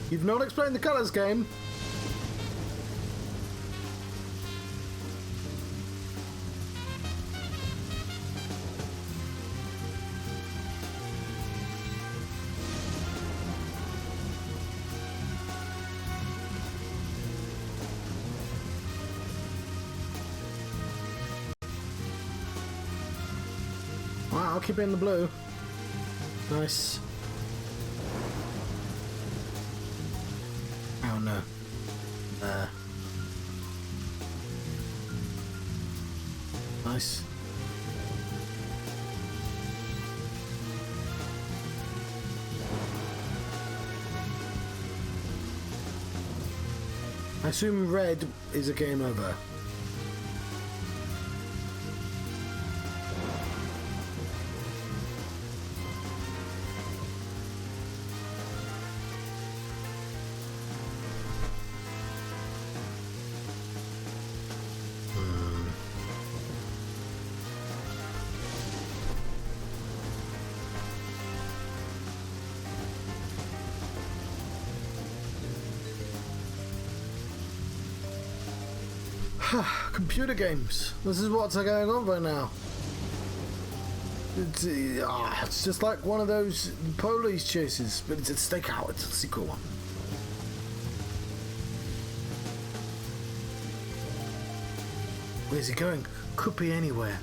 You've not explained the colours, game. Wow, I'll keep it in the blue. Nice. Oh no. Nice. I assume red is a game over. Computer games. This is what's going on right now. It's just like one of those police chases, but it's a stakeout. It's a secret one. Where's he going? Could be anywhere.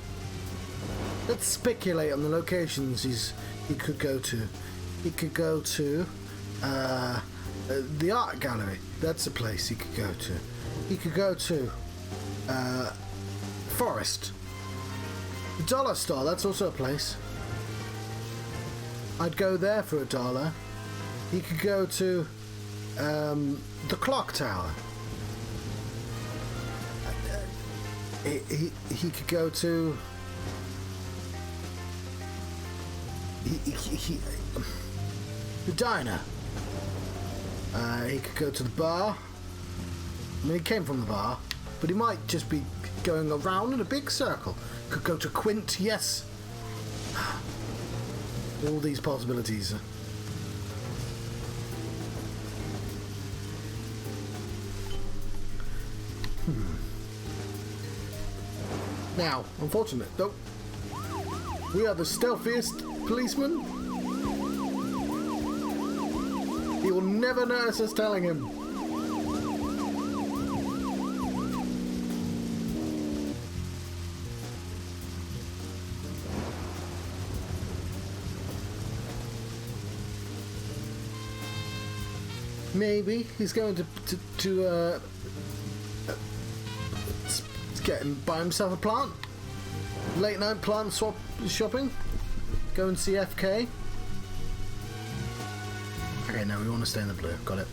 Let's speculate on the locations he could go to. He could go to the art gallery. That's a place he could go to. He could go to Forest. The dollar store, that's also a place. I'd go there for $1. He could go to the clock tower. He could go to the diner. He could go to the bar. I mean, he came from the bar, but he might just be going around in a big circle. Could go to Quint, yes. All these possibilities. Now, unfortunate, though, we are the stealthiest policeman. He will never notice us telling him. Maybe he's going to get him, buy himself a plant. Late night plant swap shopping. Go and see FK. Okay, no, we want to stay in the blue. Got it.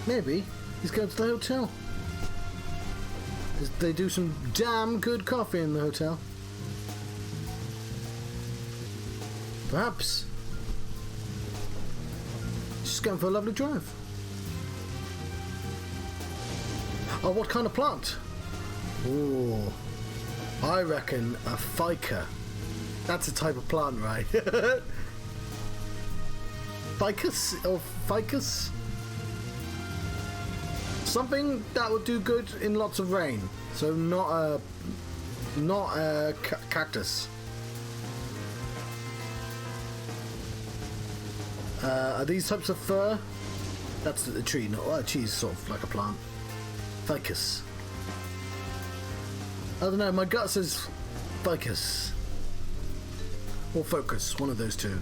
Maybe he's going to the hotel. They do some damn good coffee in the hotel. Perhaps just going for a lovely drive. Oh, what kind of plant? Oh, I reckon a ficus. That's a type of plant, right? Ficus or ficus? Something that would do good in lots of rain. So not a cactus. Are these types of fur? That's the tree, not a tree, is sort of like a plant. Ficus. I don't know, my gut says ficus. Or focus, one of those two.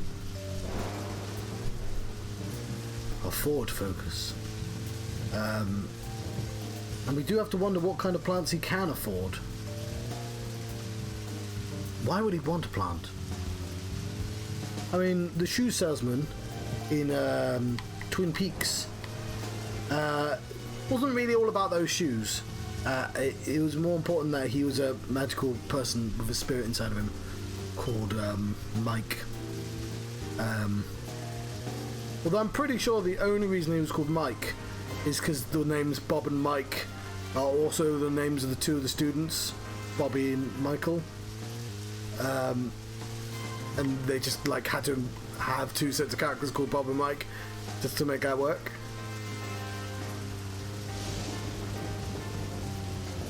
Or Ford Focus. And we do have to wonder what kind of plants he can afford. Why would he want a plant? I mean, the shoe salesman in Twin Peaks wasn't really all about those shoes. It was more important that he was a magical person with a spirit inside of him called Mike. Although I'm pretty sure the only reason he was called Mike is because the names Bob and Mike are also the names of the two of the students, Bobby and Michael. And they just like had to have two sets of characters called Bob and Mike just to make that work.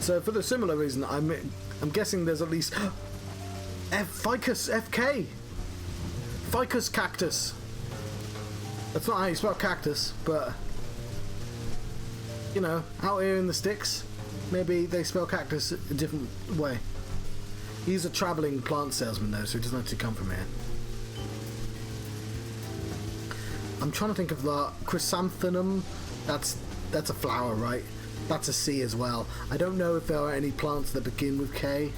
So for the similar reason, I'm guessing there's at least ficus FK. Ficus cactus. That's not how you spell cactus, but you know, out here in the sticks, maybe they spell cactus a different way. He's a traveling plant salesman though, so he doesn't actually come from here. I'm trying to think of the chrysanthemum. That's a flower, right? That's a C as well. I don't know if there are any plants that begin with K.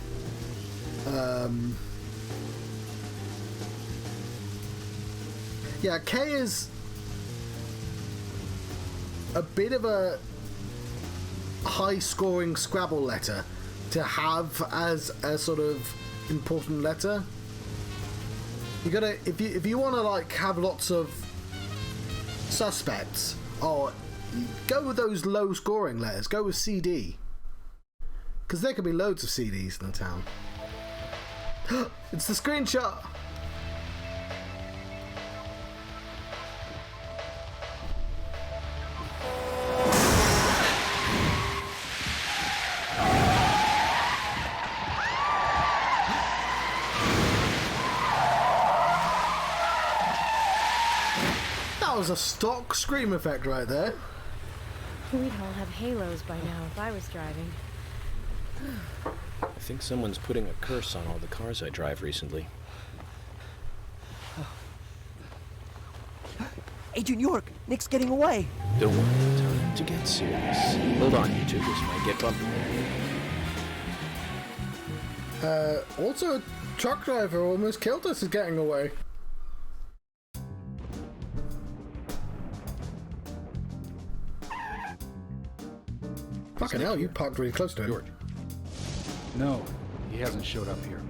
Yeah, K is a bit of a high-scoring Scrabble letter to have as a sort of important letter. You gotta, if you want to like have lots of suspects, or go with those low-scoring letters. Go with CD, because there could be loads of CDs in the town. It's the screenshot. was a stock scream effect right there. We'd all have halos by now if I was driving. I think someone's putting a curse on all the cars I drive recently. Agent York, Nick's getting away. Don't worry, time to get serious. Hold on, you two, this might get bumpy. Also, a truck driver almost killed us is getting away. Fucking hell, you parked really close to him. George. No, he hasn't showed up here.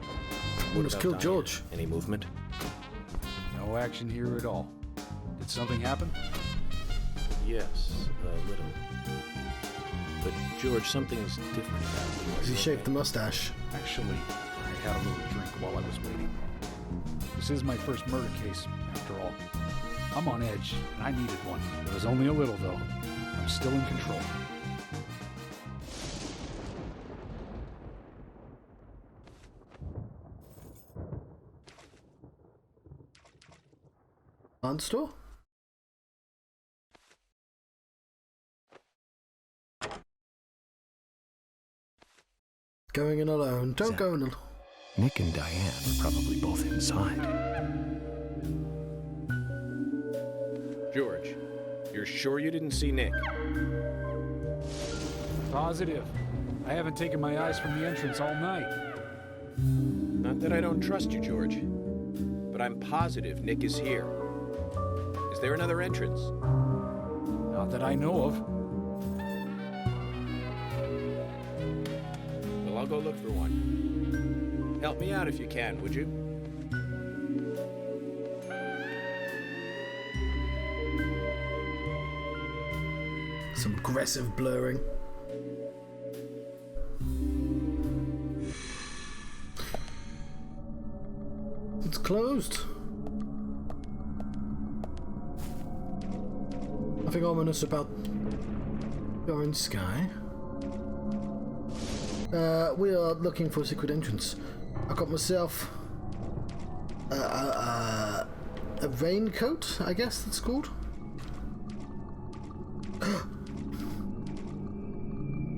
Almost killed George. Any movement? No action here at all. Did something happen? Yes, a little. But George, something's different about you. He shaved the mustache. Actually, I had a little drink while I was waiting. This is my first murder case, after all. I'm on edge, and I needed one. It was only a little, though. I'm still in control. Plant store? Going in alone. Don't go in alone. Nick and Diane are probably both inside. George, you're sure you didn't see Nick? Positive. I haven't taken my eyes from the entrance all night. Not that I don't trust you, George, but I'm positive Nick is here. Is there another entrance? Not that I know of. Well, I'll go look for one. Help me out if you can, would you? Some aggressive blurring. It's closed. Nothing ominous about the orange sky. We are looking for a secret entrance. I got myself a raincoat, I guess that's called.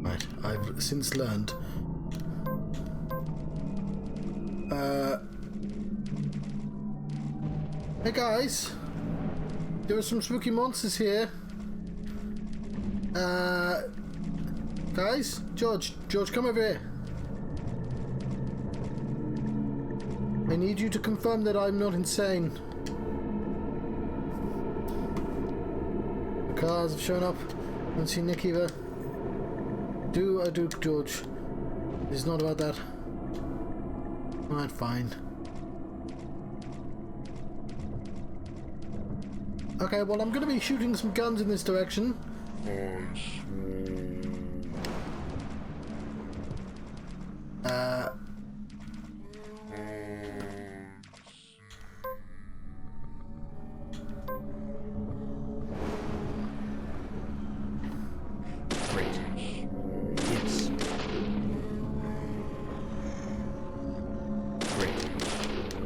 Right, I've since learned. Hey guys, there are some spooky monsters here. Guys, George, come over here. I need you to confirm that I'm not insane. The cars have shown up. I don't see Nick either. Do George. It's not about that. Alright, fine. Okay, well, I'm gonna be shooting some guns in this direction. Great. Yes. Great.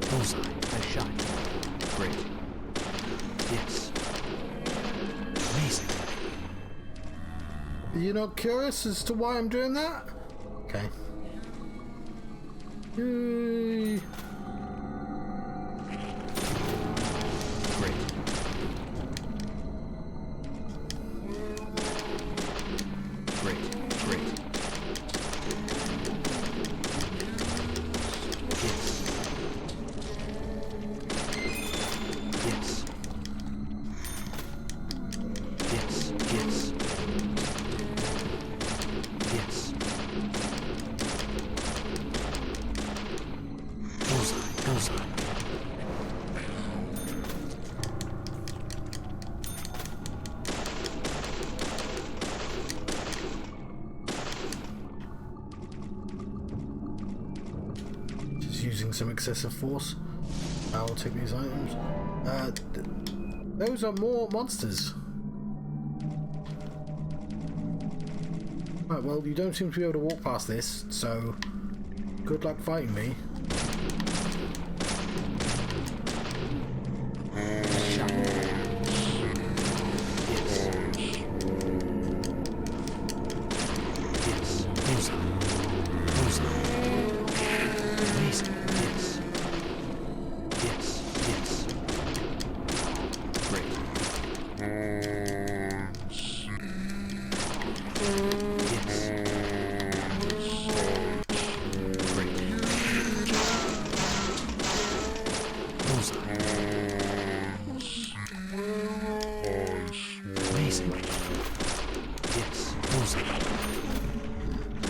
Bullseye. Nice shot. Great. Yes. Amazing. You're not curious as to why I'm doing that? Okay. Yay. Great. Great. Yes. Bullseye. Just using some excessive force. I'll take these items. Those are more monsters. Right, well, you don't seem to be able to walk past this, so good luck fighting me. Yes. Bullseye.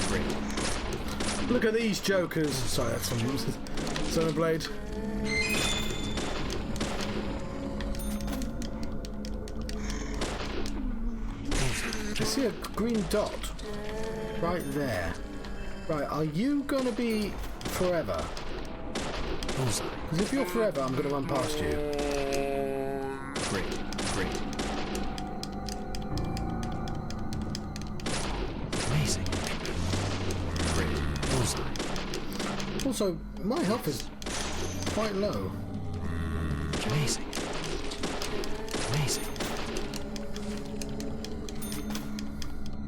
Great. Look at these jokers. Sorry, that's some blade. I see a green dot right there. Right, are you going to be forever? Bullseye. Because if you're forever, I'm going to run past you. Great. Amazing. Great. Bullseye. Also, my health is quite low. Amazing.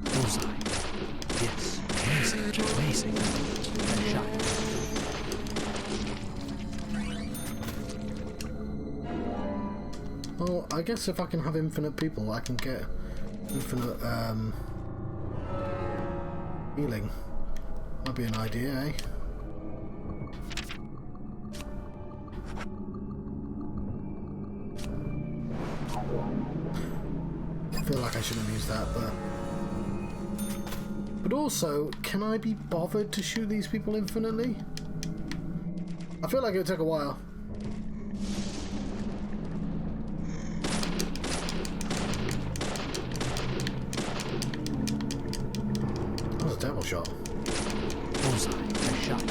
Bullseye. Yes. Amazing. That shot. Well, I guess if I can have infinite people, I can get infinite healing. That'd be an idea, eh? I feel like I shouldn't have used that, but also, can I be bothered to shoot these people infinitely? I feel like it would take a while. That was a terrible shot. Bullseye. Nice shot.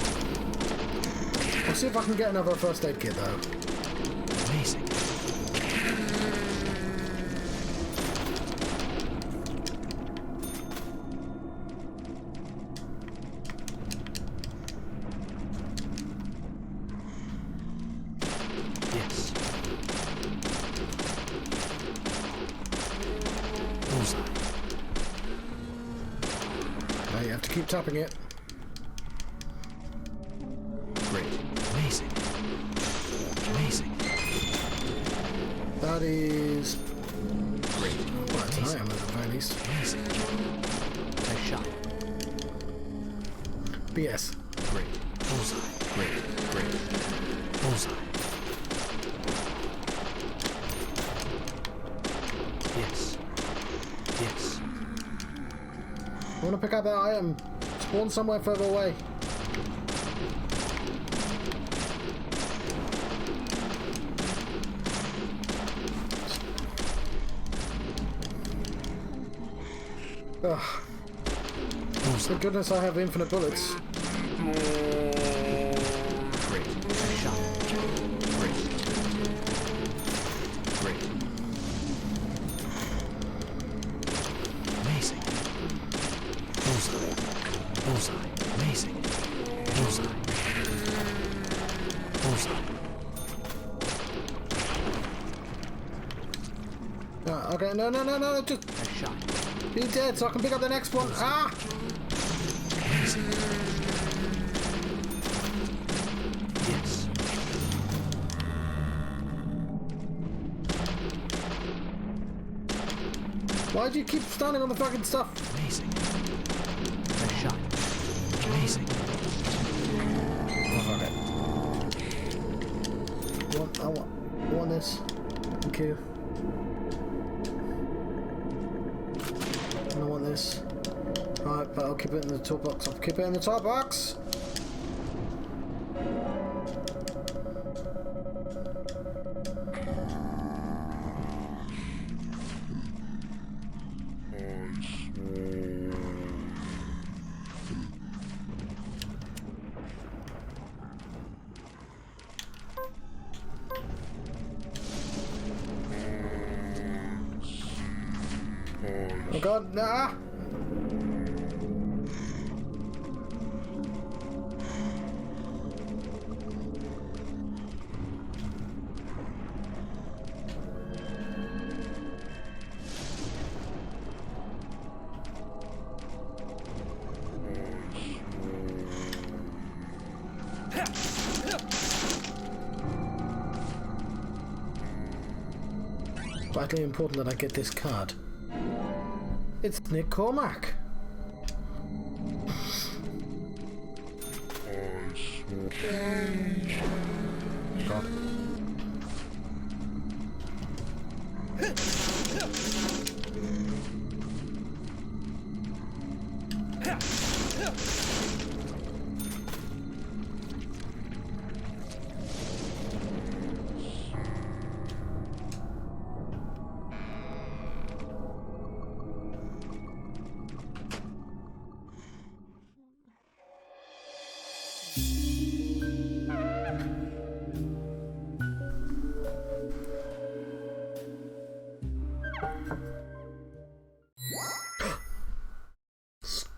I'll see if I can get another first aid kit though. Amazing. Yes. Bullseye. Now you have to keep tapping it. Great. Amazing. That is Great. quite an item at the very least. Amazing. Nice shot. BS. Great. Bullseye. Great. Bullseye. Yes. I want to pick up that item. Spawn somewhere further away. Ugh. Thank goodness I have infinite bullets. Great. Nice shot. Great. Amazing. Bullseye. Amazing. Bullseye. Okay, no, just Nice shot. be dead so I can pick up the next one. Ah! Amazing. Yes. Why do you keep standing on the fucking stuff? Amazing. Nice shot. Amazing. I want this. Thank you. And I want this. Alright, but I'll keep it in the toolbox. I'll keep it in the toolbox! Oh god, nah! Vitally important that I get this card. It's Nick Cormack. God.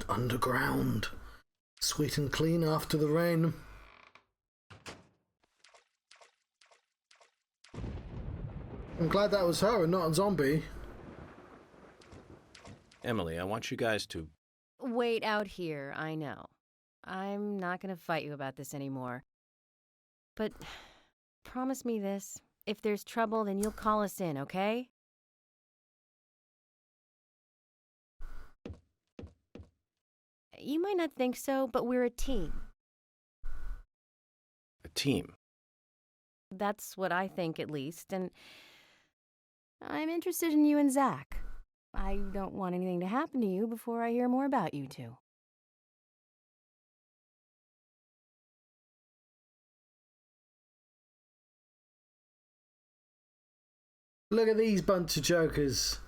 Underground. Sweet and clean after the rain. I'm glad that was her and not a zombie. Emily, I want you guys to... Wait out here, I know. I'm not gonna fight you about this anymore. But promise me this. If there's trouble, then you'll call us in, okay? You might not think so, but we're a team. A team? That's what I think, at least, and I'm interested in you and Zach. I don't want anything to happen to you before I hear more about you two. Look at these bunch of jokers.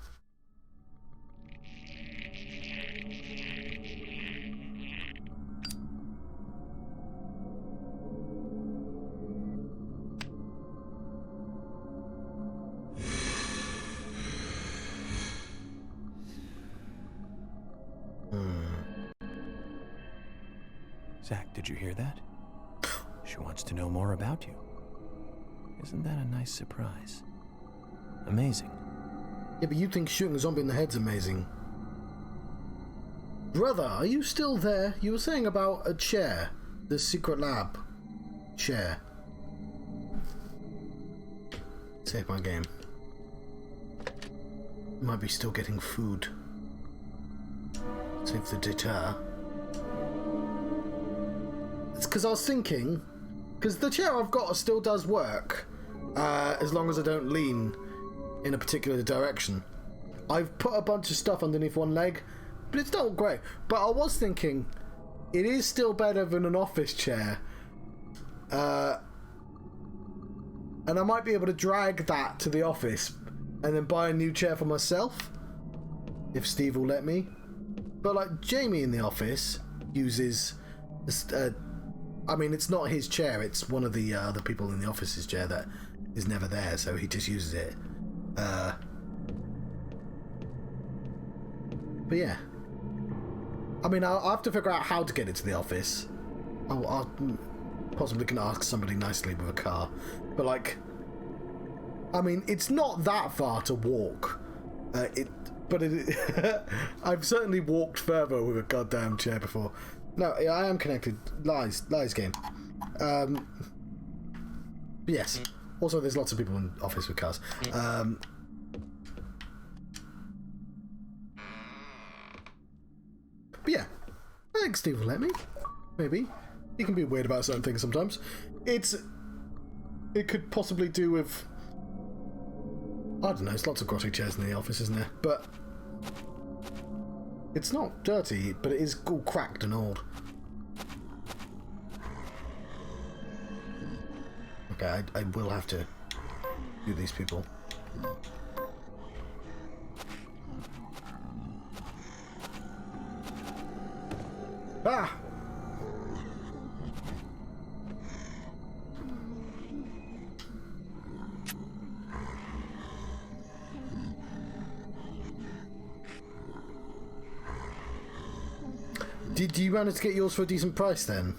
Zach, did you hear that? She wants to know more about you. Isn't that a nice surprise? Amazing. Yeah, but you think shooting a zombie in the head's amazing. Brother, are you still there? You were saying about a chair. The secret lab. Chair. Save my game. Might be still getting food. Save the data. It's because I was thinking, because the chair I've got still does work, as long as I don't lean in a particular direction. I've put a bunch of stuff underneath one leg, but it's not great. But I was thinking, it is still better than an office chair. And I might be able to drag that to the office and then buy a new chair for myself, if Steve will let me. But like Jamie in the office uses, I mean, it's not his chair, it's one of the other people in the office's chair that is never there, so he just uses it. But yeah. I mean, I'll have to figure out how to get it to the office. I'll possibly can ask somebody nicely with a car. But like, I mean, it's not that far to walk. I've certainly walked further with a goddamn chair before. No, I am connected. Lies game. But yes. Also, there's lots of people in the office with cars. But yeah, I think Steve will let me. Maybe. He can be weird about certain things sometimes. It could possibly do with, I don't know, there's lots of grotty chairs in the office, isn't there? But it's not dirty, but it is all cracked and old. Okay, I will have to do these people. Ah! Did you manage to get yours for a decent price then?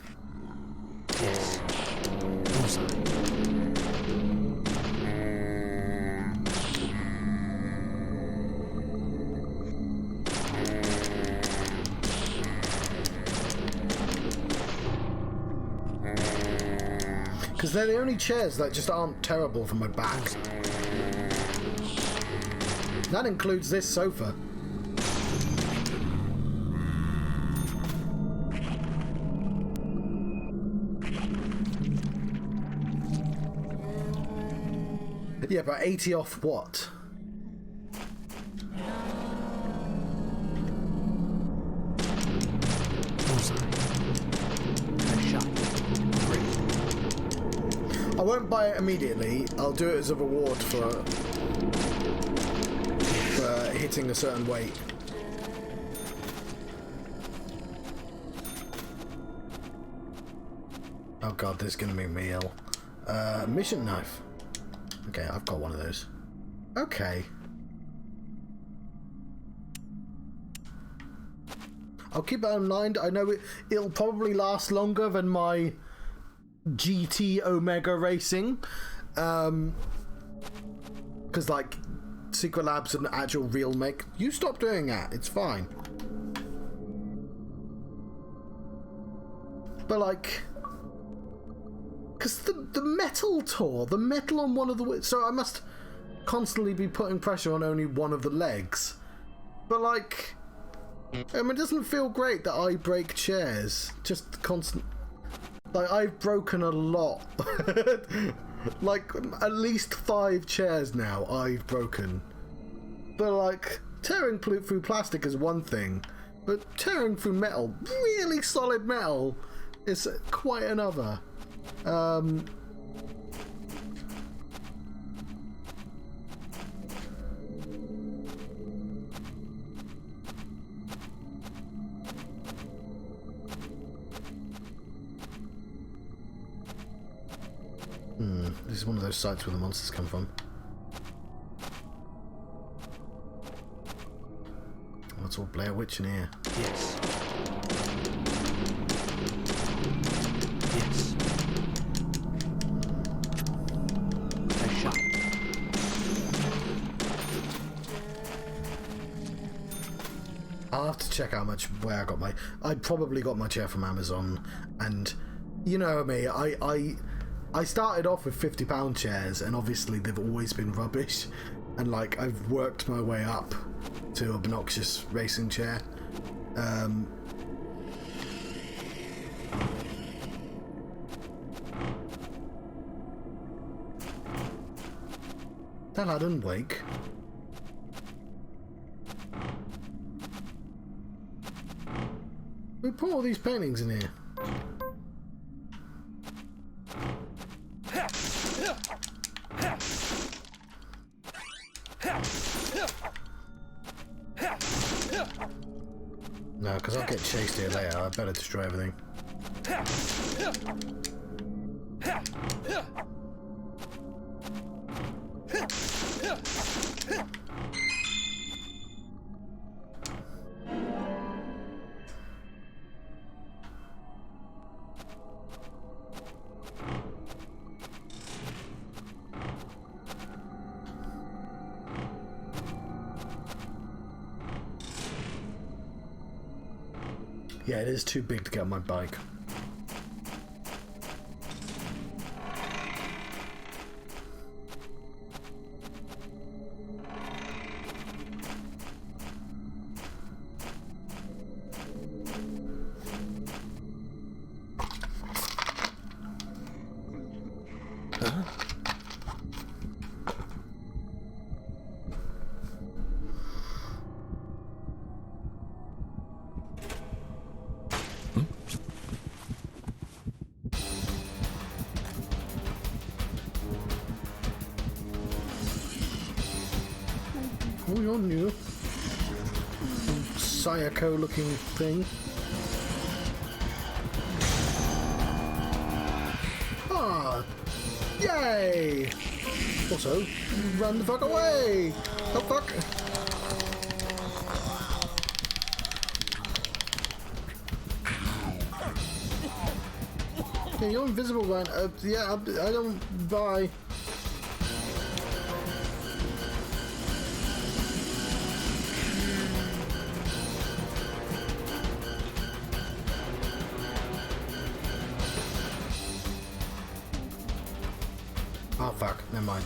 Because they're the only chairs that just aren't terrible for my back. That includes this sofa. Yeah, but 80 off what? won't buy it immediately. I'll do it as a reward for hitting a certain weight. Oh god, this is gonna make me ill. Mission knife. Okay, I've got one of those. Okay. I'll keep that in mind. I know it'll probably last longer than my GT Omega Racing. Because, like, Secret Labs and actual real make. You stop doing that. It's fine. But, like... Because the metal tore. The metal on one of the... So I must constantly be putting pressure on only one of the legs. But, like... I mean, it doesn't feel great that I break chairs. Just constant... Like, I've broken a lot. Like, at least 5 chairs now I've broken. But, like, tearing through plastic is one thing. But tearing through metal, really solid metal, is quite another. This is one of those sites where the monsters come from. Oh, it's all Blair Witch in here. Yes. Yes. Nice shot. I'll have to check how much where I got my... I probably got my chair from Amazon, and you know me, I started off with £50 chairs, and obviously they've always been rubbish, and like I've worked my way up to a obnoxious racing chair. That I didn't wake. We put all these paintings in here. No, because I'll get chased here later. I better destroy everything. Yeah, it is too big to get on my bike. Oh, you're new. Sayako looking thing. Ah! Yay! Also, run the fuck away! Oh fuck! Yeah, you're invisible, man. Yeah, I don't... Bye. Oh fuck, never mind.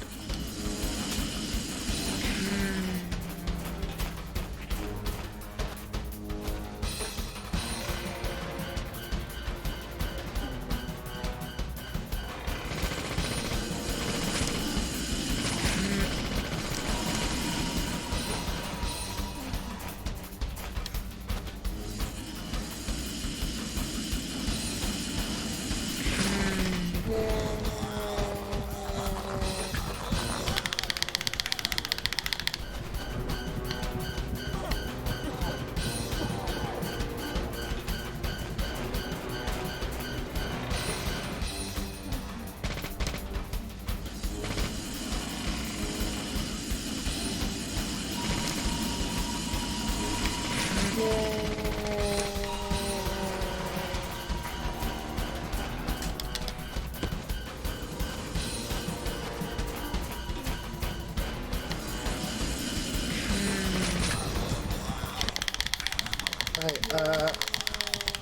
Hey,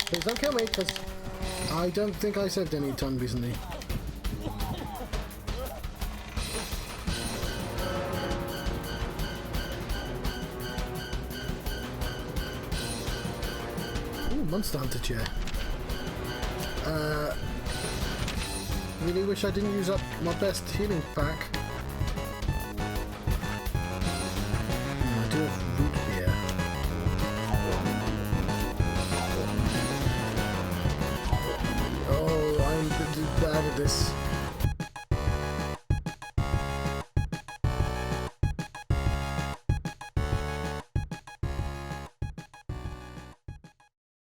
please don't kill me, because I don't think I saved any ton recently. Ooh, Monster Hunter chair. Really wish I didn't use up my best healing pack. I do have root beer. Oh, I'm bad at this.